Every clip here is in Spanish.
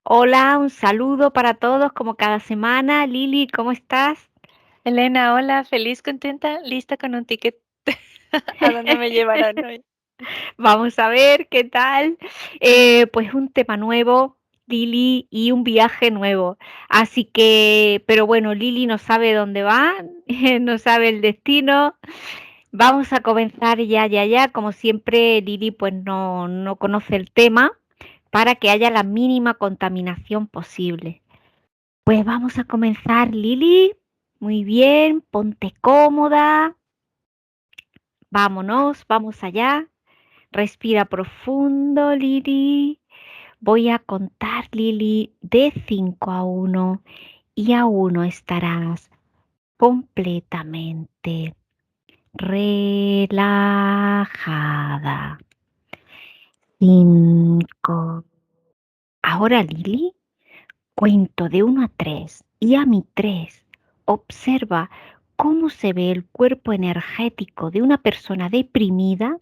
Hola, un saludo para todos como cada semana. Lili, ¿cómo estás? Elena, hola, feliz, contenta, lista con un ticket. ¿A dónde me llevarán hoy? Vamos a ver qué tal. Pues un tema nuevo, Lili, y un viaje nuevo. Así que, pero bueno, Lili no sabe dónde va, no sabe el destino. Vamos a comenzar ya. Como siempre, Lili pues no conoce el tema para que haya la mínima contaminación posible. Pues vamos a comenzar, Lili. Muy bien, ponte cómoda. Vámonos, vamos allá. Respira profundo, Lili. Voy a contar, Lili, de 5 a uno y a uno estarás completamente relajada. 5. Ahora, Lili, cuento de uno a 3 y a mi 3 observa cómo se ve el cuerpo energético de una persona deprimida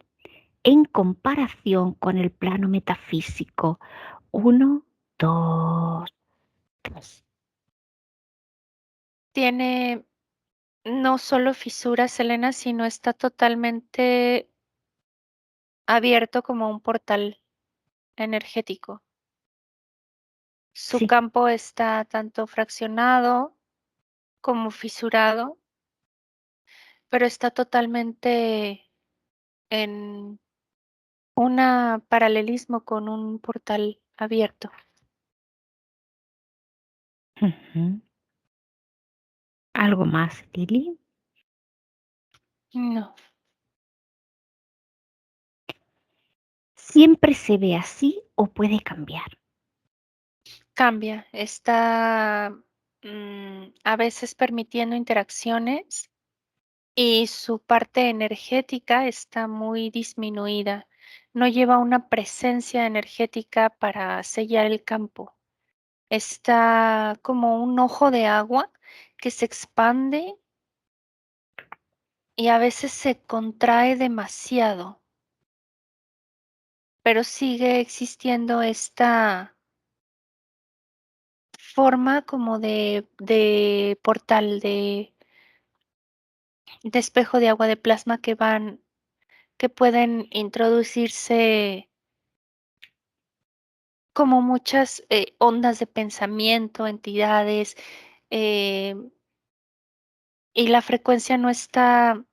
en comparación con el plano metafísico. Uno, dos, tres. Tiene no solo fisuras, Elena, sino está totalmente abierto como un portal energético. Su Sí. campo está tanto fraccionado como fisurado, pero está totalmente en un paralelismo con un portal abierto. Ujú. ¿Algo más, Lili? No, ¿Siempre se ve así o puede cambiar? cambia, está a veces permitiendo interacciones y su parte energética está muy disminuida. No lleva una presencia energética para sellar el campo. Está como un ojo de agua que se expande y a veces se contrae demasiado, pero sigue existiendo esta forma como de portal, de espejo de agua de plasma que pueden introducirse como muchas ondas de pensamiento, entidades, eh, y la frecuencia no está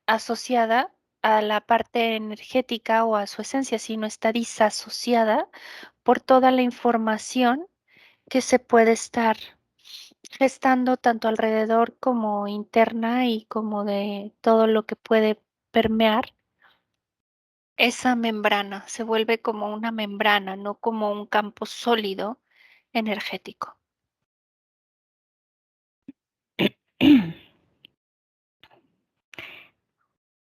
asociada a la parte energética o a su esencia, sino está disasociada por toda la información que se puede estar gestando tanto alrededor como interna y como de todo lo que puede permear esa membrana. Se vuelve como una membrana, no como un campo sólido energético.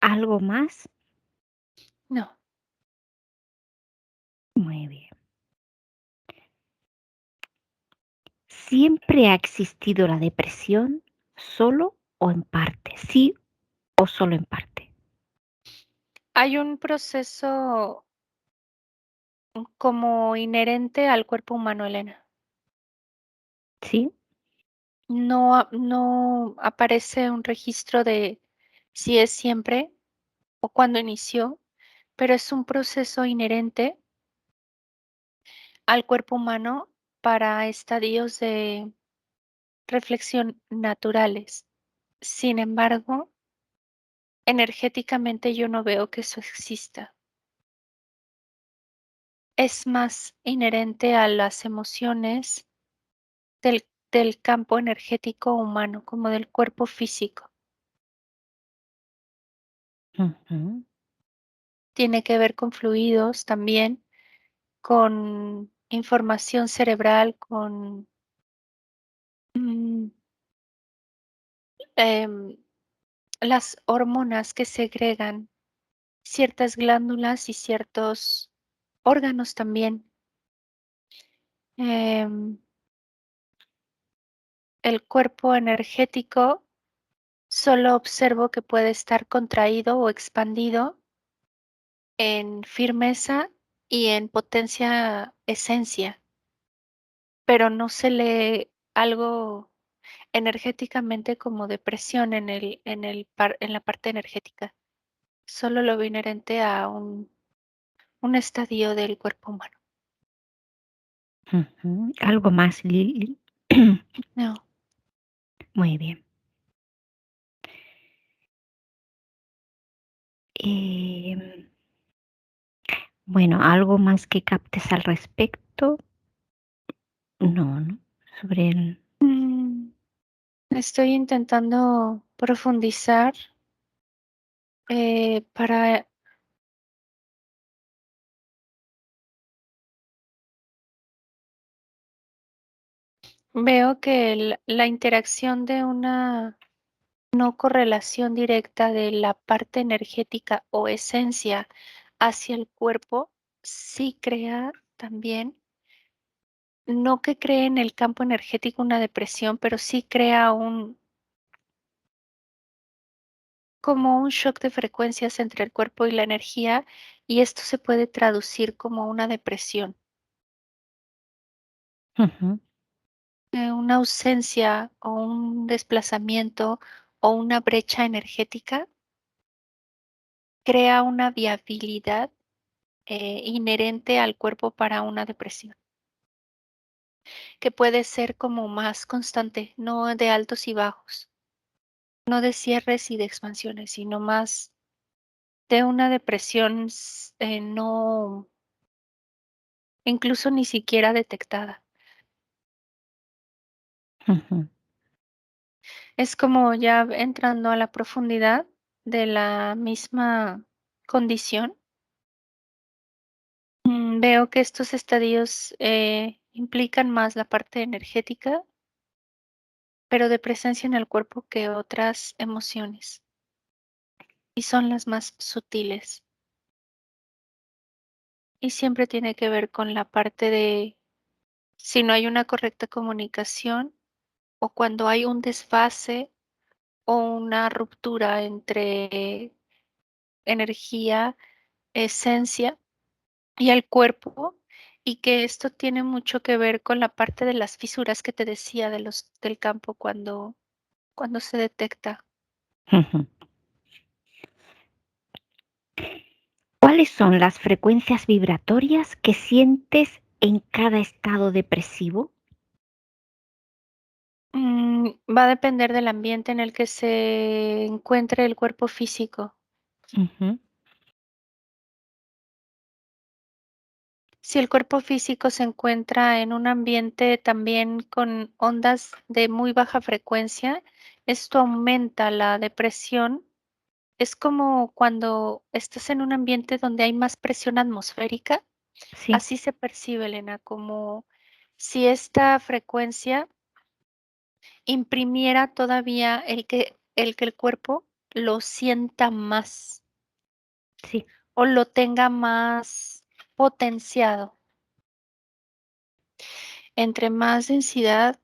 ¿Algo más? No, Muy bien. ¿Siempre ha existido la depresión solo o en parte? ¿Sí o solo en parte? hay un proceso como inherente al cuerpo humano, Elena. ¿Sí? No aparece un registro de si es siempre o cuándo inició, pero es un proceso inherente al cuerpo humano para estadios de reflexión naturales. Sin embargo, energéticamente yo no veo que eso exista. Es más inherente a las emociones del campo energético humano, como del cuerpo físico. Ujú. Tiene que ver con fluidos también, con información cerebral, con mm, em, las hormonas que segregan ciertas glándulas y ciertos órganos también. Em, el cuerpo energético solo observo que puede estar contraído o expandido en firmeza y en potencia esencia, pero no se lee algo energéticamente como depresión en la parte energética. Solo lo veo inherente a un estadio del cuerpo humano. Ujú. Algo más, Lili. No. Muy bien. Em, bueno, algo más que captes al respecto. No, ¿no? Sobre el... Mm, Estoy intentando profundizar para... Veo que la interacción de una no correlación directa de la parte energética o esencia hacia el cuerpo sí crea también, no que cree en el campo energético una depresión, pero sí crea como un shock de frecuencias entre el cuerpo y la energía, y esto se puede traducir como una depresión, Ujú, una ausencia o un desplazamiento o una brecha energética crea una viabilidad inherente al cuerpo para una depresión, que puede ser como más constante, no de altos y bajos, no de cierres y de expansiones, sino más de una depresión no, incluso ni siquiera detectada. ujú, Es como ya entrando a la profundidad de la misma condición. Veo que estos estadios implican más la parte energética, pero de presencia en el cuerpo que otras emociones, y son las más sutiles. Y siempre tiene que ver con la parte de si no hay una correcta comunicación o cuando hay un desfase o una ruptura entre energía, esencia y el cuerpo, y que esto tiene mucho que ver con la parte de las fisuras que te decía del campo cuando se detecta. ujú. ¿Cuáles son las frecuencias vibratorias que sientes en cada estado depresivo? Va a depender del ambiente en el que se encuentre el cuerpo físico. Ujú, Si el cuerpo físico se encuentra en un ambiente también con ondas de muy baja frecuencia, esto aumenta la depresión. Es como cuando estás en un ambiente donde hay más presión atmosférica, sí, así se percibe, Elena, como si esta frecuencia imprimiera todavía el que el cuerpo lo sienta más sí. o lo tenga más potenciado. Entre más densidad,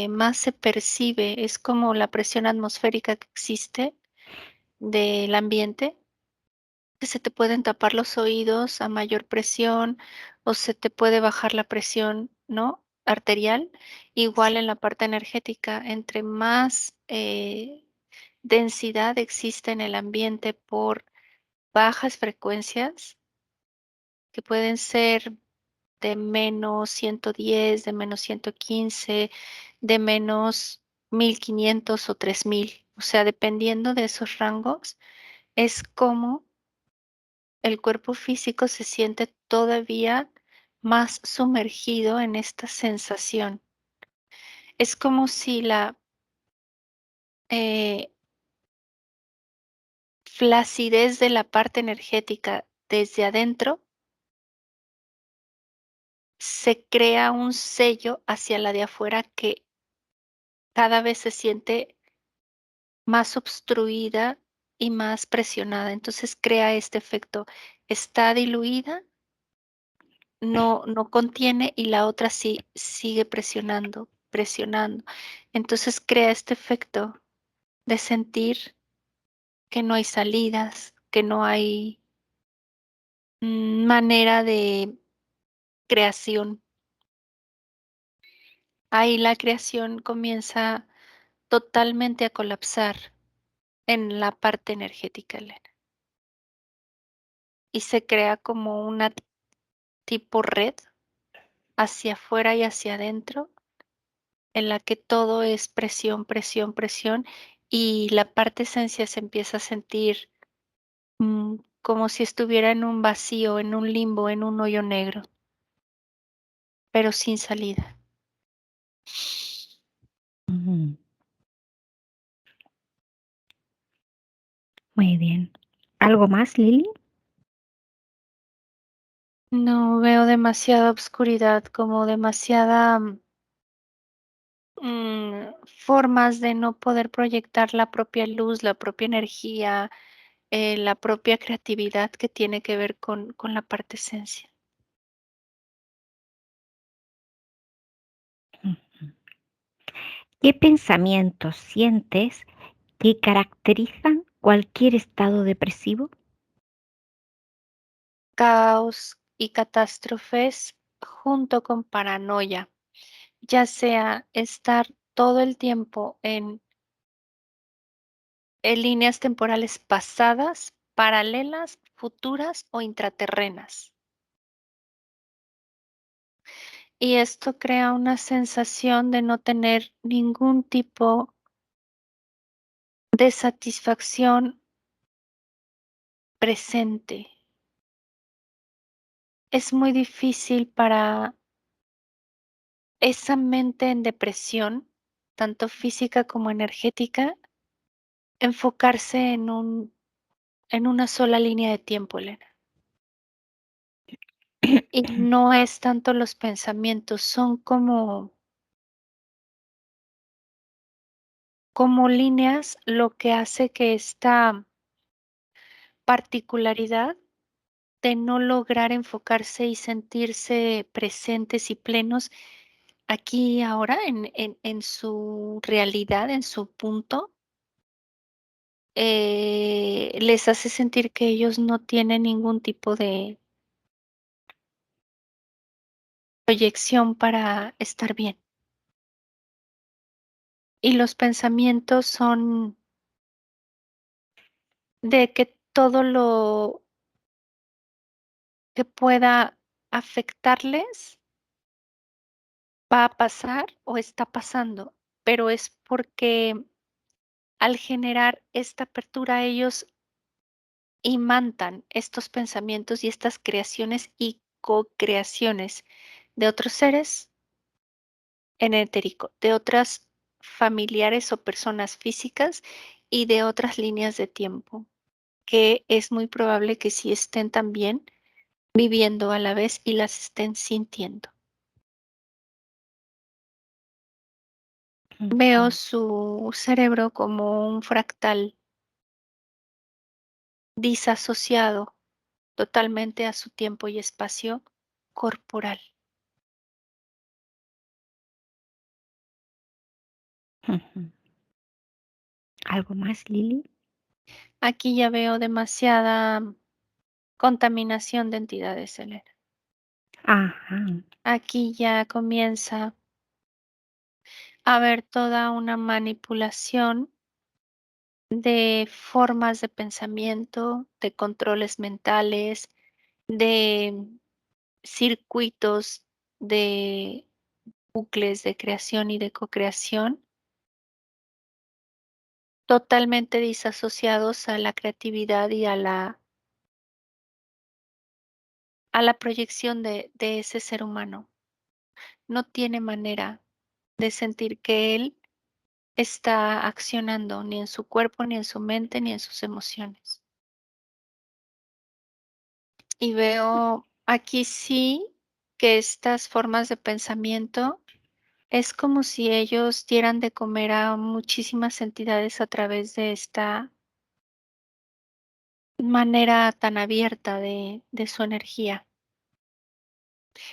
más se percibe. Es como la presión atmosférica que existe del ambiente, que se te pueden tapar los oídos a mayor presión o se te puede bajar la presión, ¿no? Arterial. Igual Sí. en la parte energética, entre más densidad existe en el ambiente por bajas frecuencias, que pueden ser de -110, de -115, de -1500 o 3000. O sea, dependiendo de esos rangos, es como el cuerpo físico se siente todavía más sumergido en esta sensación. Es como si la eh, flacidez de la parte energética desde adentro se crea un sello hacia la de afuera que cada vez se siente más obstruida y más presionada. Entonces crea este efecto. Está diluida, no contiene y la otra sí sigue presionando, presionando. Entonces crea este efecto de sentir que no hay salidas, que no hay manera de creación. Ahí la creación comienza totalmente a colapsar en la parte energética, Elena, y se crea como una tipo red hacia afuera y hacia adentro, en la que todo es presión, presión, presión, y la parte esencia se empieza a sentir como si estuviera en un vacío, en un limbo, en un hoyo negro, pero sin salida. Mm, muy bien. ¿Algo más, Lili? No veo demasiada oscuridad, como demasiada formas de no poder proyectar la propia luz, la propia energía, la propia creatividad que tiene que ver con la parte esencia. ¿Qué pensamientos sientes que caracterizan cualquier estado depresivo? Caos y catástrofes junto con paranoia, ya sea estar todo el tiempo en líneas temporales pasadas, paralelas, futuras o intraterrenas. Y esto crea una sensación de no tener ningún tipo de satisfacción presente. Es muy difícil para esa mente en depresión, tanto física como energética, enfocarse en una sola línea de tiempo, Elena. Y no es tanto los pensamientos, son como líneas lo que hace que esta particularidad de no lograr enfocarse y sentirse presentes y plenos aquí y ahora en su realidad, en su punto, les hace sentir que ellos no tienen ningún tipo de proyección para estar bien. Y los pensamientos son de que todo lo que pueda afectarles va a pasar o está pasando, pero es porque al generar esta apertura ellos imantan estos pensamientos y estas creaciones y co-creaciones de otros seres en etérico, de otras familiares o personas físicas y de otras líneas de tiempo, que es muy probable que sí estén también viviendo a la vez y las estén sintiendo. Veo su cerebro como un fractal disasociado totalmente a su tiempo y espacio corporal. Ujú. ¿Algo más, Lili? Aquí ya veo demasiada contaminación de entidades, Selena. Ajá. Aquí ya comienza a haber toda una manipulación de formas de pensamiento, de controles mentales, de circuitos, de bucles de creación y de co-creación, totalmente disasociados a la creatividad y a la proyección de ese ser humano. No tiene manera de sentir que él está accionando ni en su cuerpo, ni en su mente, ni en sus emociones. Y veo aquí sí que estas formas de pensamiento es como si ellos dieran de comer a muchísimas entidades a través de esta manera tan abierta de su energía.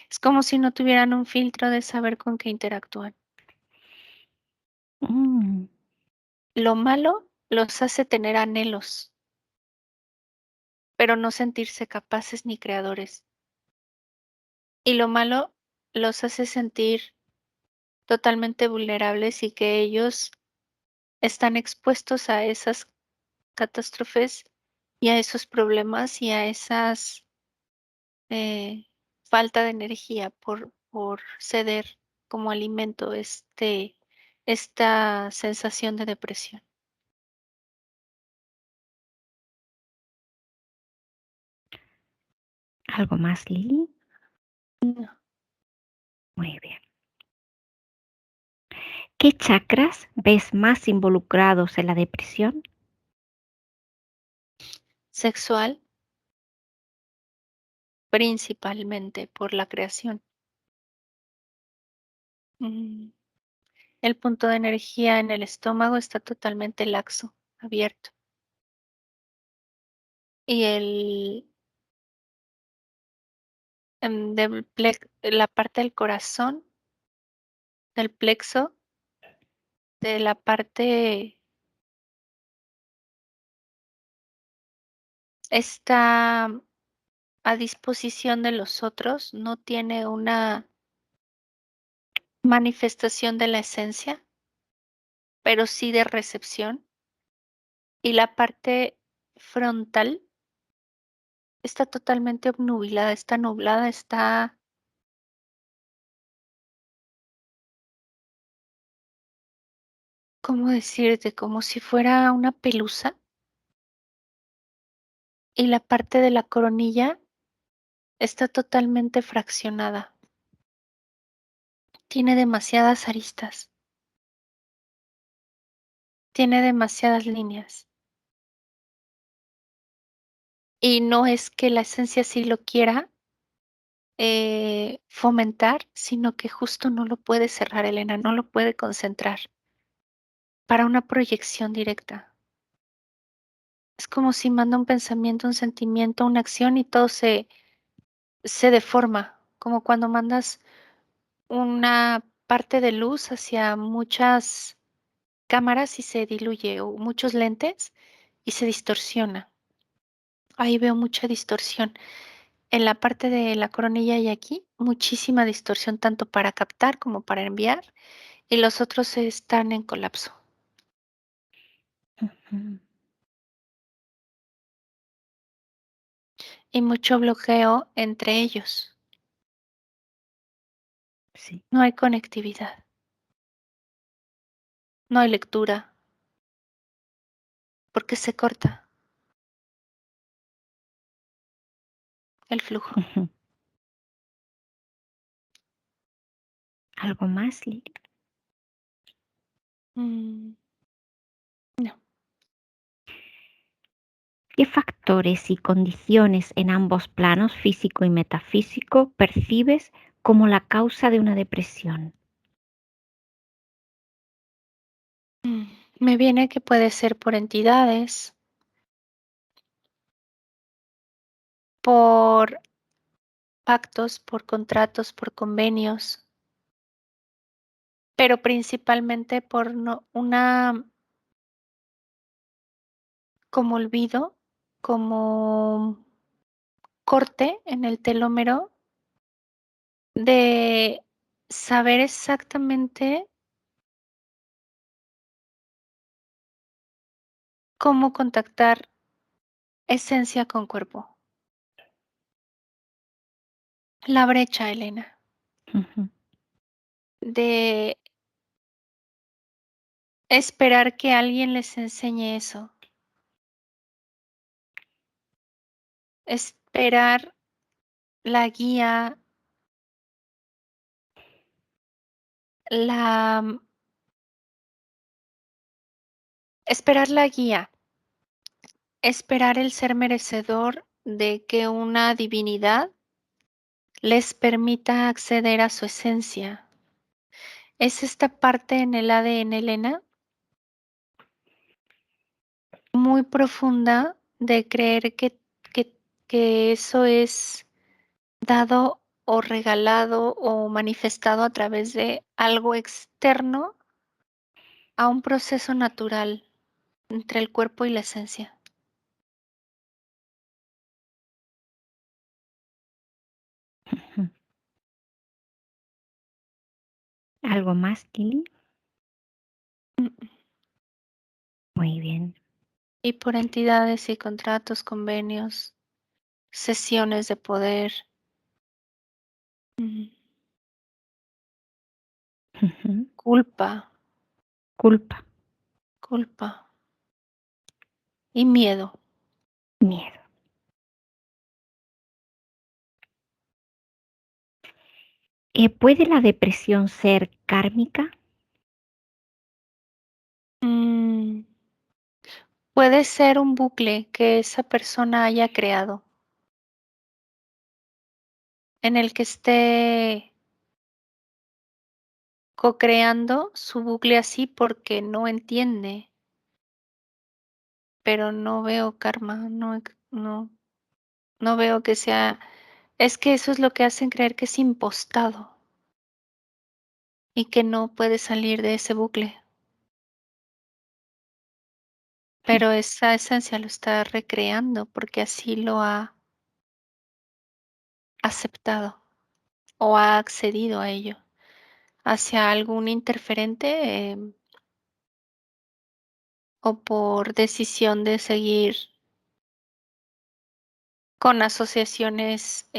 Es como si no tuvieran un filtro de saber con qué interactúan. Mm, Lo malo los hace tener anhelos, pero no sentirse capaces ni creadores. Y lo malo los hace sentir totalmente vulnerables y que ellos están expuestos a esas catástrofes y a esos problemas y a esas eh, falta de energía por ceder como alimento esta sensación de depresión. ¿Algo más, Lili? No. Muy bien. ¿Qué chakras ves más involucrados en la depresión? Sexual, principalmente por la creación. Mm, El punto de energía en el estómago está totalmente laxo, abierto. Y la parte del corazón, del plexo, de la parte está a disposición de los otros, no tiene una manifestación de la esencia, pero sí de recepción. Y la parte frontal está totalmente obnubilada, está nublada, está, ¿cómo decirte? Como si fuera una pelusa. Y la parte de la coronilla está totalmente fraccionada. Tiene demasiadas aristas, tiene demasiadas líneas. Y no es que la esencia sí lo quiera fomentar, sino que justo no lo puede cerrar, Elena, no lo puede concentrar para una proyección directa. Es como si manda un pensamiento, un sentimiento, una acción y todo se deforma, como cuando mandas una parte de luz hacia muchas cámaras y se diluye, o muchos lentes y se distorsiona. Ahí veo mucha distorsión. En la parte de la coronilla y aquí, muchísima distorsión, tanto para captar como para enviar, y los otros están en colapso. Ujú. Y mucho bloqueo entre ellos. Sí. No hay conectividad, no hay lectura, porque se corta el flujo. Ujú. ¿Algo más, Lili? Mm, no. ¿Qué factores y condiciones en ambos planos, físico y metafísico, percibes como la causa de una depresión? Mm, Me viene que puede ser por entidades, por pactos, por contratos, por convenios, pero principalmente por una como olvido, como corte en el telómero de saber exactamente cómo contactar esencia con cuerpo. La brecha, Elena, Ujú. de esperar que alguien les enseñe eso, esperar la guía, la esperar la guía, esperar el ser merecedor de que una divinidad les permita acceder a su esencia. Es esta parte en el ADN, Elena, muy profunda de creer que, que eso es dado o regalado o manifestado a través de algo externo a un proceso natural entre el cuerpo y la esencia. ¿Algo más, Lili? Mm, Muy bien. Y por entidades y contratos, convenios, sesiones de poder. Mm, Ujú. Culpa, Culpa, culpa y miedo. miedo. ¿Puede la depresión ser kármica? Mm, Puede ser un bucle que esa persona haya creado, en el que esté co-creando su bucle así porque no entiende, pero no veo karma, no veo que sea, es que eso es lo que hacen creer que es impostado y que no puede salir de ese bucle, pero esa esencia lo está recreando porque así lo ha aceptado o ha accedido a ello hacia algún interferente, o por decisión de seguir con asociaciones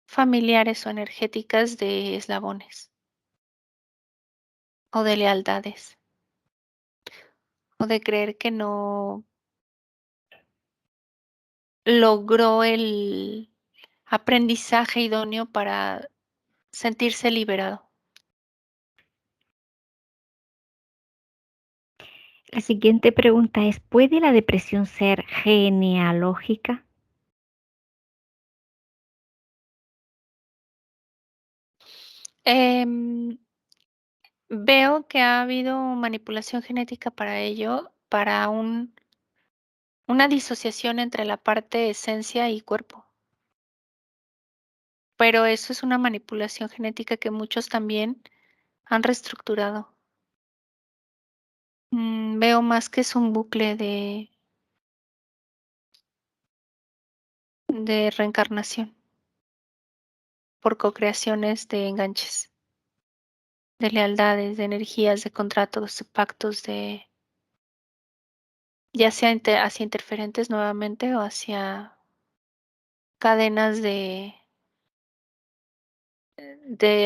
familiares o energéticas de eslabones o de lealtades o de creer que no logró el aprendizaje idóneo para sentirse liberado. La siguiente pregunta es, ¿puede la depresión ser genealógica? Em, Veo que ha habido manipulación genética para ello, para una disociación entre la parte esencia y cuerpo. Pero eso es una manipulación genética que muchos también han reestructurado. Veo más que es un bucle de reencarnación por cocreaciones de enganches, de lealtades, de energías, de contratos, de pactos, de ya sea hacia interferentes nuevamente o hacia cadenas de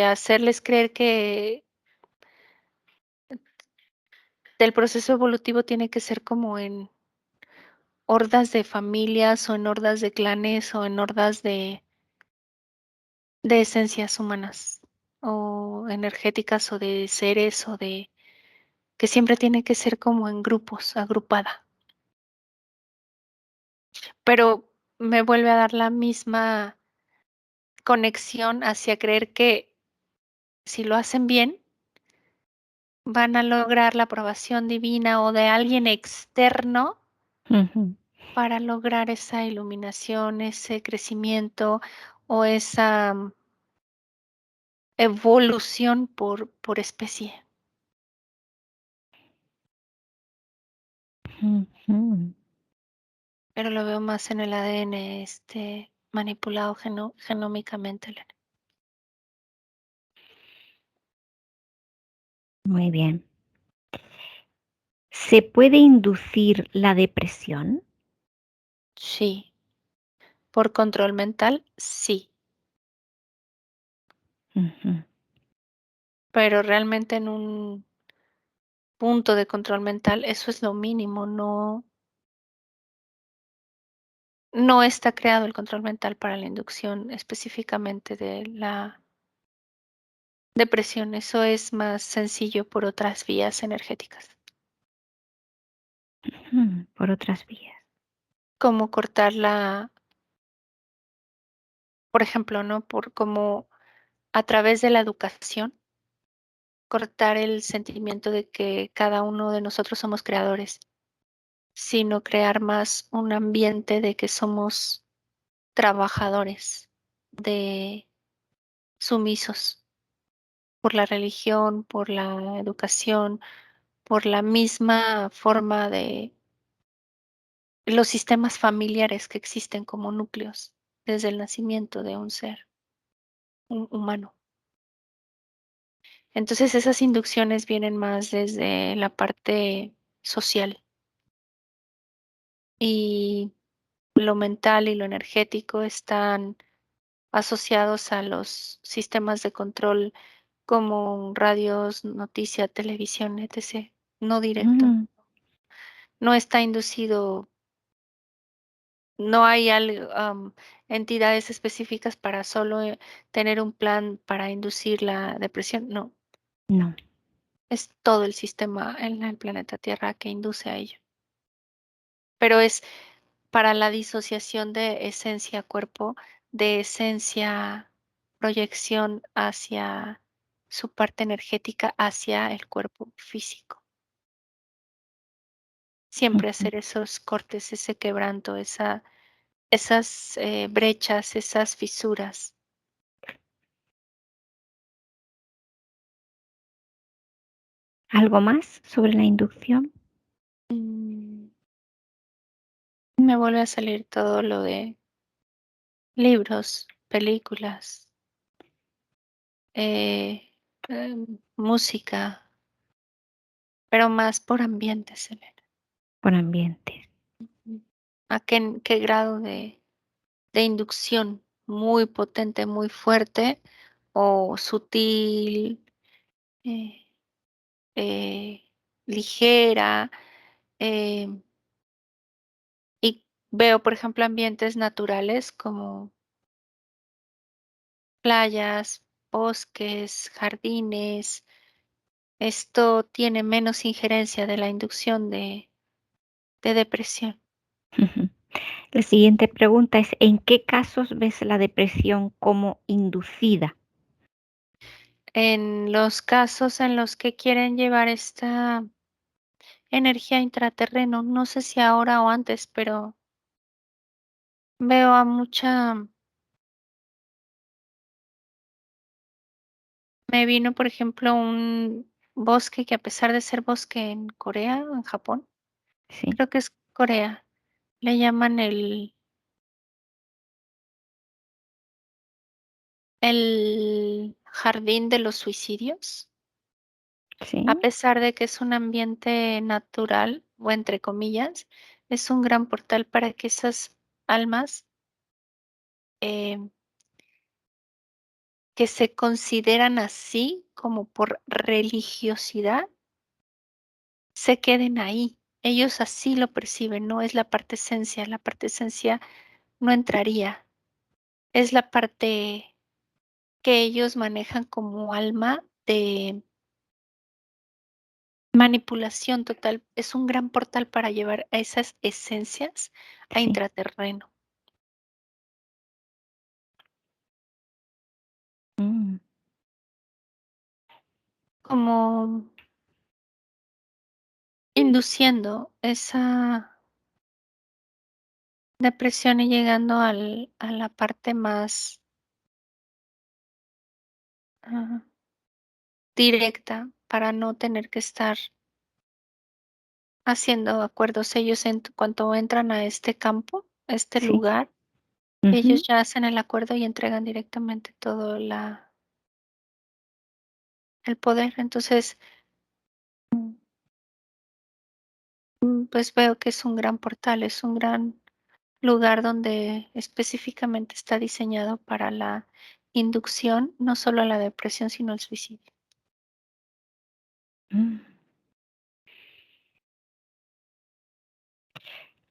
hacerles creer que el proceso evolutivo tiene que ser como en hordas de familias o en hordas de clanes o en hordas de esencias humanas o energéticas o de seres o de que siempre tiene que ser como en grupos, agrupada. Pero me vuelve a dar la misma conexión hacia creer que si lo hacen bien, van a lograr la aprobación divina o de alguien externo Ujú, para lograr esa iluminación, ese crecimiento o esa evolución por especie. ujú. Pero lo veo más en el ADN, manipulado genómicamente. Elena. Muy bien. ¿Se puede inducir la depresión? Sí, por control mental, sí, Ujú, pero realmente en un punto de control mental, eso es lo mínimo, no está creado el control mental para la inducción específicamente de la depresión, eso es más sencillo por otras vías energéticas, por otras vías. como cortar por ejemplo, ¿no? Por como a través de la educación, cortar el sentimiento de que cada uno de nosotros somos creadores, sino crear más un ambiente de que somos trabajadores, de sumisos por la religión, por la educación, por la misma forma de los sistemas familiares que existen como núcleos desde el nacimiento de un ser humano. Entonces esas inducciones vienen más desde la parte social y lo mental y lo energético están asociados a los sistemas de control como radios, noticia, televisión, etc. No directo. Mm, No está inducido, no hay entidades específicas para solo tener un plan para inducir la depresión. No, no. es todo el sistema en el planeta Tierra que induce a ello. Pero es para la disociación de esencia-cuerpo, de esencia-proyección hacia su parte energética, hacia el cuerpo físico. Siempre Ujú. hacer esos cortes, ese quebranto, esas brechas, esas fisuras. ¿Algo más sobre la inducción? Mm, Me vuelve a salir todo lo de libros, películas, eh, música, pero más por ambientes, Elena. Por ambientes. ¿A qué grado de inducción? ¿Muy potente, muy fuerte o sutil, eh, eh, ligera? eh, y veo, por ejemplo, ambientes naturales como playas, bosques, jardines. Esto tiene menos injerencia de la inducción de depresión. Ujú. La siguiente pregunta es, ¿en qué casos ves la depresión como inducida? En los casos en los que quieren llevar esta energía intraterreno, no sé si ahora o antes, pero veo a me vino, por ejemplo, un bosque que a pesar de ser bosque en Corea o en Japón, Sí, creo que es Corea, le llaman el jardín de los suicidios. A sí. pesar de que es un ambiente natural, o entre comillas, es un gran portal para que esas almas eh, que se consideran así como por religiosidad se queden ahí. Ellos así lo perciben, no es la parte esencia no entraría, es la parte que ellos manejan como alma de manipulación total. Es un gran portal para llevar a esas esencias a Sí. intraterreno. Mm, Como induciendo esa depresión y llegando a la parte más ah, directa para no tener que estar haciendo acuerdos. Ellos en cuanto entran a este campo, a este sí. lugar, Ujú. ellos ya hacen el acuerdo y entregan directamente todo el poder. Entonces, pues veo que es un gran portal, es un gran lugar donde específicamente está diseñado para la inducción, no solo a la depresión, sino al suicidio. Mm.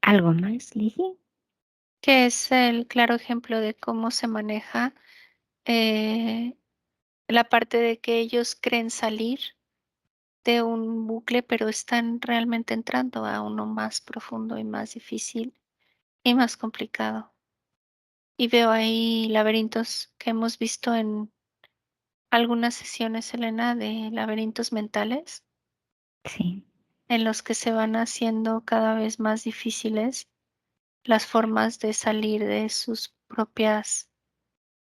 ¿Algo más, Lili? Que es el claro ejemplo de cómo se maneja eh, la parte de que ellos creen salir de un bucle, pero están realmente entrando a uno más profundo y más difícil y más complicado. Y veo ahí laberintos que hemos visto en algunas sesiones, Elena, de laberintos mentales, Sí. en los que se van haciendo cada vez más difíciles las formas de salir de sus propias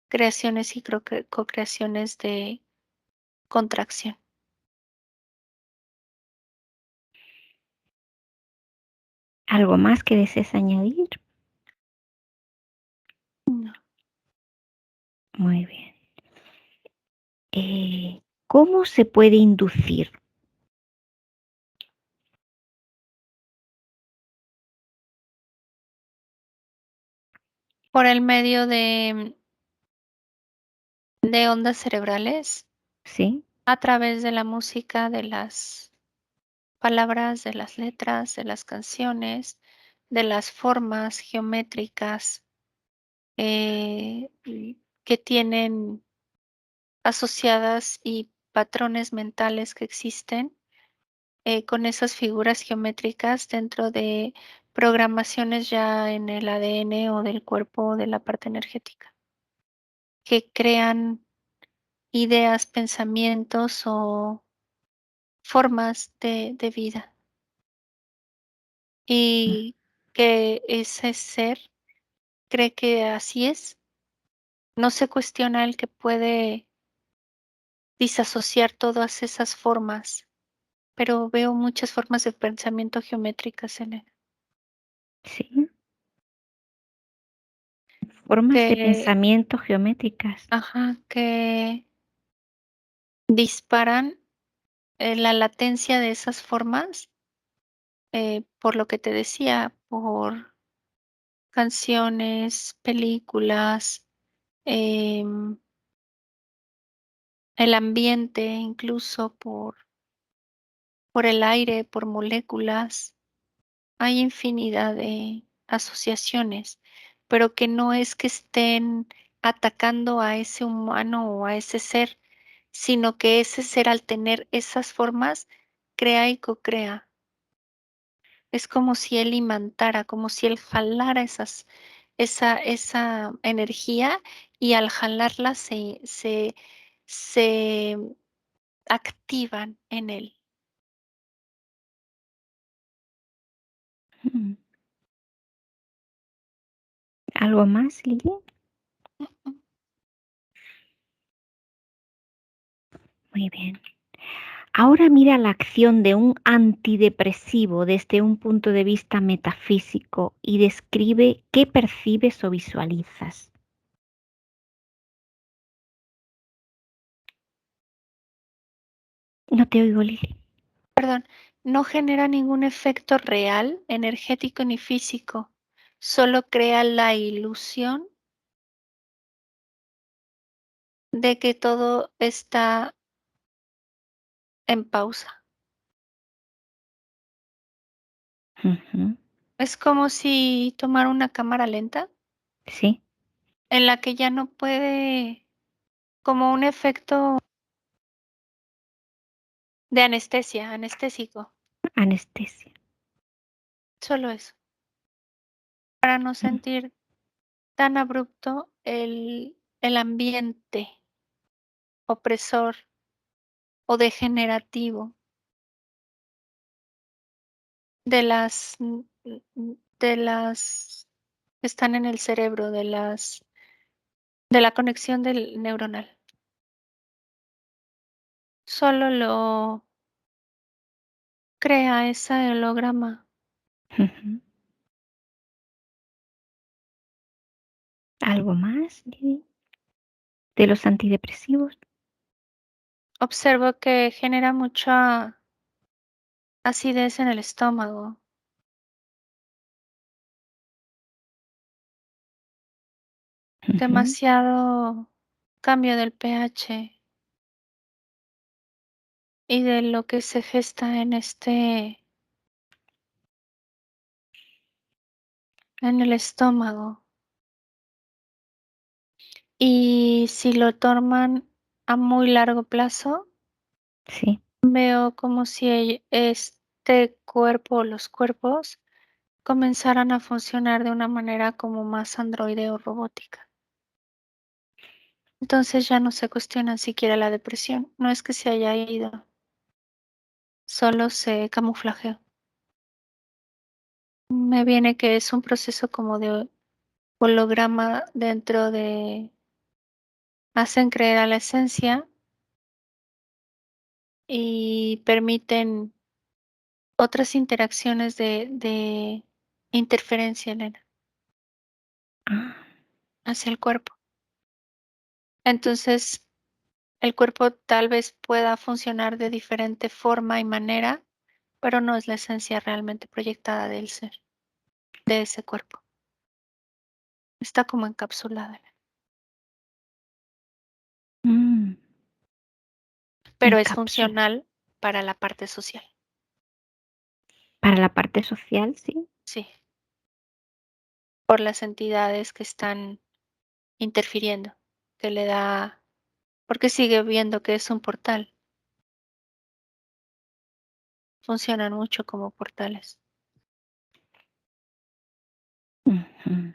creaciones y co-creaciones de contracción. ¿Algo más que desees añadir? No. Muy bien. ¿Cómo se puede inducir? Por el medio de ondas cerebrales, ¿Sí? a través de la música, de las palabras, de las letras, de las canciones, de las formas geométricas que tienen asociadas y patrones mentales que existen con esas figuras geométricas dentro de programaciones ya en el ADN o del cuerpo o de la parte energética, que crean ideas, pensamientos o formas de vida. Mm, Y que ese ser cree que así es. No se cuestiona el que puede disasociar todas esas formas, pero veo muchas formas de pensamiento geométricas en él. sí. Formas de Que, pensamiento geométricas. ajá, que disparan la latencia de esas formas, por lo que te decía, por canciones, películas, em, el ambiente, incluso por el aire, por moléculas. Hay infinidad de asociaciones, pero que no es que estén atacando a ese humano o a ese ser, sino que ese ser al tener esas formas crea y co-crea. Es como si él imantara, como si él jalara esa energía y al jalarla se activan en él. Mm. ¿Algo más, Lili? Muy bien. Ahora mira la acción de un antidepresivo desde un punto de vista metafísico y describe qué percibes o visualizas. No te oigo, Lili. Perdón, no genera ningún efecto real, energético ni físico, solo crea la ilusión de que todo está en pausa. Ujú. Es como si tomara una cámara lenta Sí, en la que ya no puede, como un efecto de anestesia, anestésico, anestesia. solo eso, para no Mm, sentir tan abrupto el ambiente opresor o degenerativo de de las que están en el cerebro, de la conexión del neuronal. Solo lo crea ese holograma. ujú. ¿Algo más, Lili? ¿De los antidepresivos? Observo que genera mucha acidez en el estómago, Ujú. demasiado cambio del pH y de lo que se gesta en en el estómago. Y si lo toman a muy largo plazo, Sí. veo como si este cuerpo o los cuerpos comenzaran a funcionar de una manera como más androide o robótica. Entonces ya no se cuestiona siquiera la depresión. No es que se haya ido, solo se camuflajeó. Me viene que es un proceso como de holograma dentro de, hacen creer a la esencia y permiten otras interacciones de interferencia, Elena, Ah, hacia el cuerpo. Entonces, El cuerpo tal vez pueda funcionar de diferente forma y manera, pero no es la esencia realmente proyectada del ser, de ese cuerpo. Está como encapsulada, Mm, pero en es cápsula. funcional para la parte social. Para la parte social, sí. Sí, por las entidades que están interfiriendo, que le da, porque sigue viendo que es un portal. Funcionan mucho como portales. Ujú,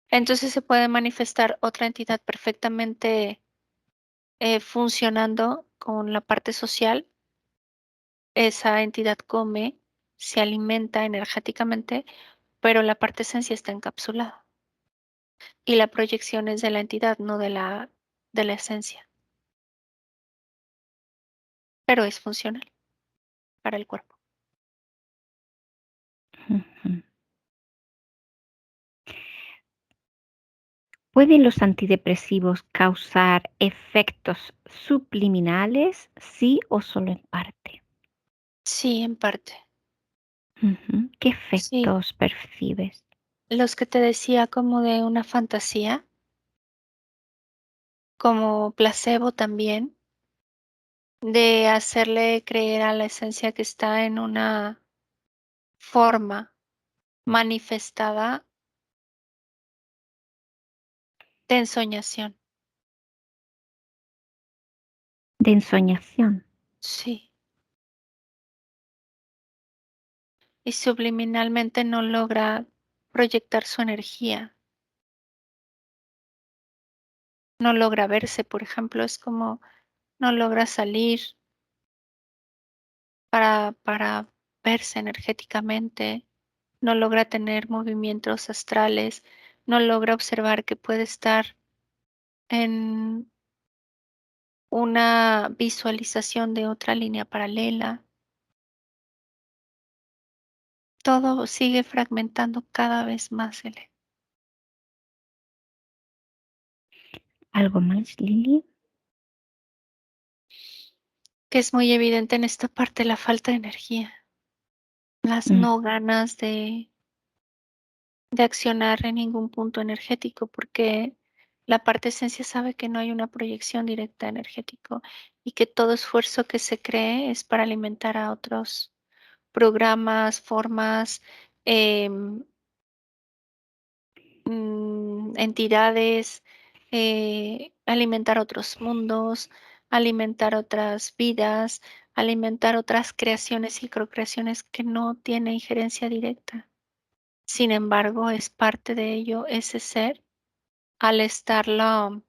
Entonces se puede manifestar otra entidad perfectamente funcionando con la parte social. Esa entidad come, se alimenta energéticamente, pero la parte esencia está encapsulada. Y la proyección es de la entidad, no de la esencia, pero es funcional para el cuerpo. ujú. ¿Pueden los antidepresivos causar efectos subliminales, sí o solo en parte? Sí, en parte. Ujú. ¿Qué Sí, efectos percibes? los que te decía como de una fantasía, como placebo también, de hacerle creer a la esencia que está en una forma manifestada de ensoñación. De ensoñación. Sí. Y subliminalmente no logra proyectar su energía, no logra verse, por ejemplo, es como no logra salir para verse energéticamente, no logra tener movimientos astrales, no logra observar que puede estar en una visualización de otra línea paralela. Todo sigue fragmentando cada vez más ¿Algo más, Lili? que es muy evidente en esta parte la falta de energía, las Mm, no ganas de accionar en ningún punto energético, porque la parte esencia sabe que no hay una proyección directa energético y que todo esfuerzo que se cree es para alimentar a otros programas, formas, em, entidades, alimentar otros mundos, alimentar otras vidas, alimentar otras creaciones y procreaciones que no tienen injerencia directa. Sin embargo, es parte de ello ese ser al estarlo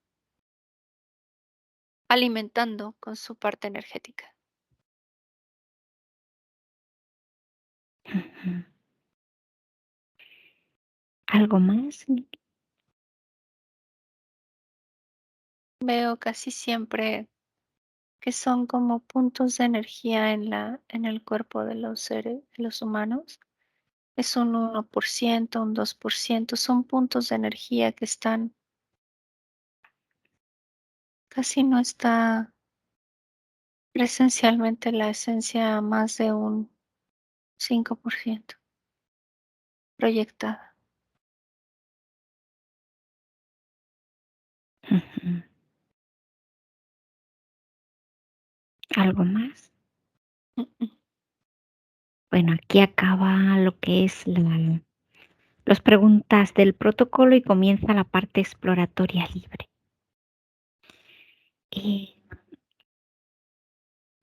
alimentando con su parte energética. ujú. ¿Algo más? Veo casi siempre que son como puntos de energía en el cuerpo de los seres, de los humanos. Es un 1%, un 2%, son puntos de energía que están, casi no está presencialmente la esencia más de un 5% proyectada. Ujú. ¿Algo más? Mm, mm. Bueno, aquí acaba lo que es las preguntas del protocolo y comienza la parte exploratoria libre. Eh,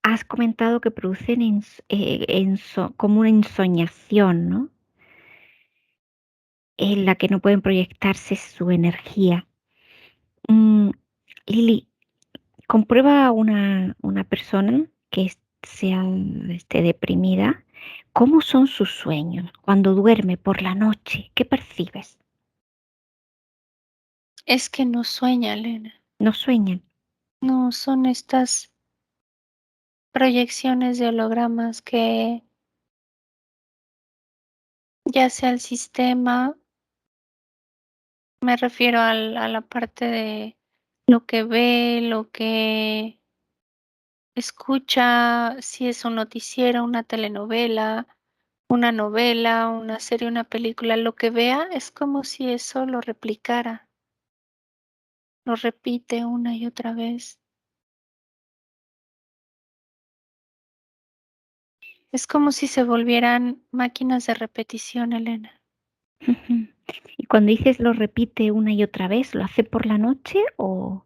Has comentado que producen como una ensoñación, ¿no? En la que no pueden proyectarse su energía. Mm, Lili, comprueba una persona que sea esté deprimida, ¿cómo son sus sueños? Cuando duerme por la noche, ¿qué percibes? Es que no sueña, Elena. ¿No sueñan? No son estas proyecciones de hologramas que ya sea el sistema, me refiero a la parte lo que ve, lo que escucha, si es un noticiero, una telenovela, una novela, una serie, una película, lo que vea es como si eso lo replicara, lo repite una y otra vez. Es como si se volvieran máquinas de repetición, Elena. Ujú. Y cuando dices lo repite una y otra vez, ¿lo hace por la noche o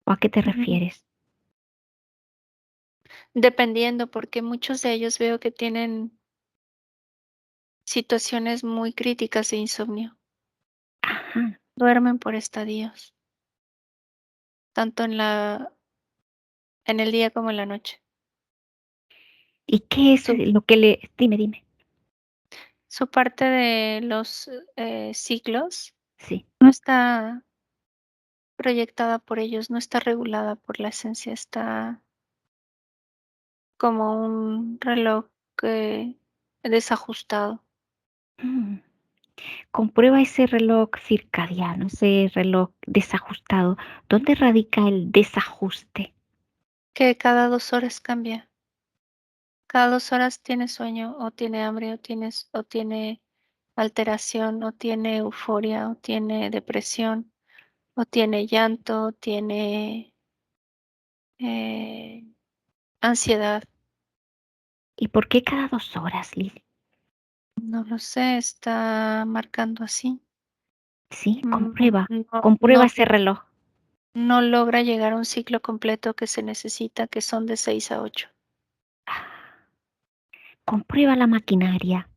a qué te Ujú. refieres? Dependiendo, porque muchos de ellos veo que tienen situaciones muy críticas de insomnio. Ajá. Duermen por estadios, tanto en el día como en la noche. ¿Y qué es Su, lo que le... Dime, dime. su parte de los ciclos Sí. no está proyectada por ellos, no está regulada por la esencia, está como un reloj eh, desajustado. Mm. Comprueba ese reloj circadiano, ese reloj desajustado. ¿Dónde radica el desajuste? Que cada 2 horas cambia. Cada 2 horas tiene sueño, o tiene hambre, o tiene alteración, o tiene euforia, o tiene depresión, o tiene llanto, o tiene eh, ansiedad. ¿Y por qué cada 2 horas, Lili? No lo sé, está marcando así. Sí, Mm, comprueba, No, comprueba no, ese reloj. no logra llegar a un ciclo completo que se necesita, que son de 6 a 8. Comprueba la maquinaria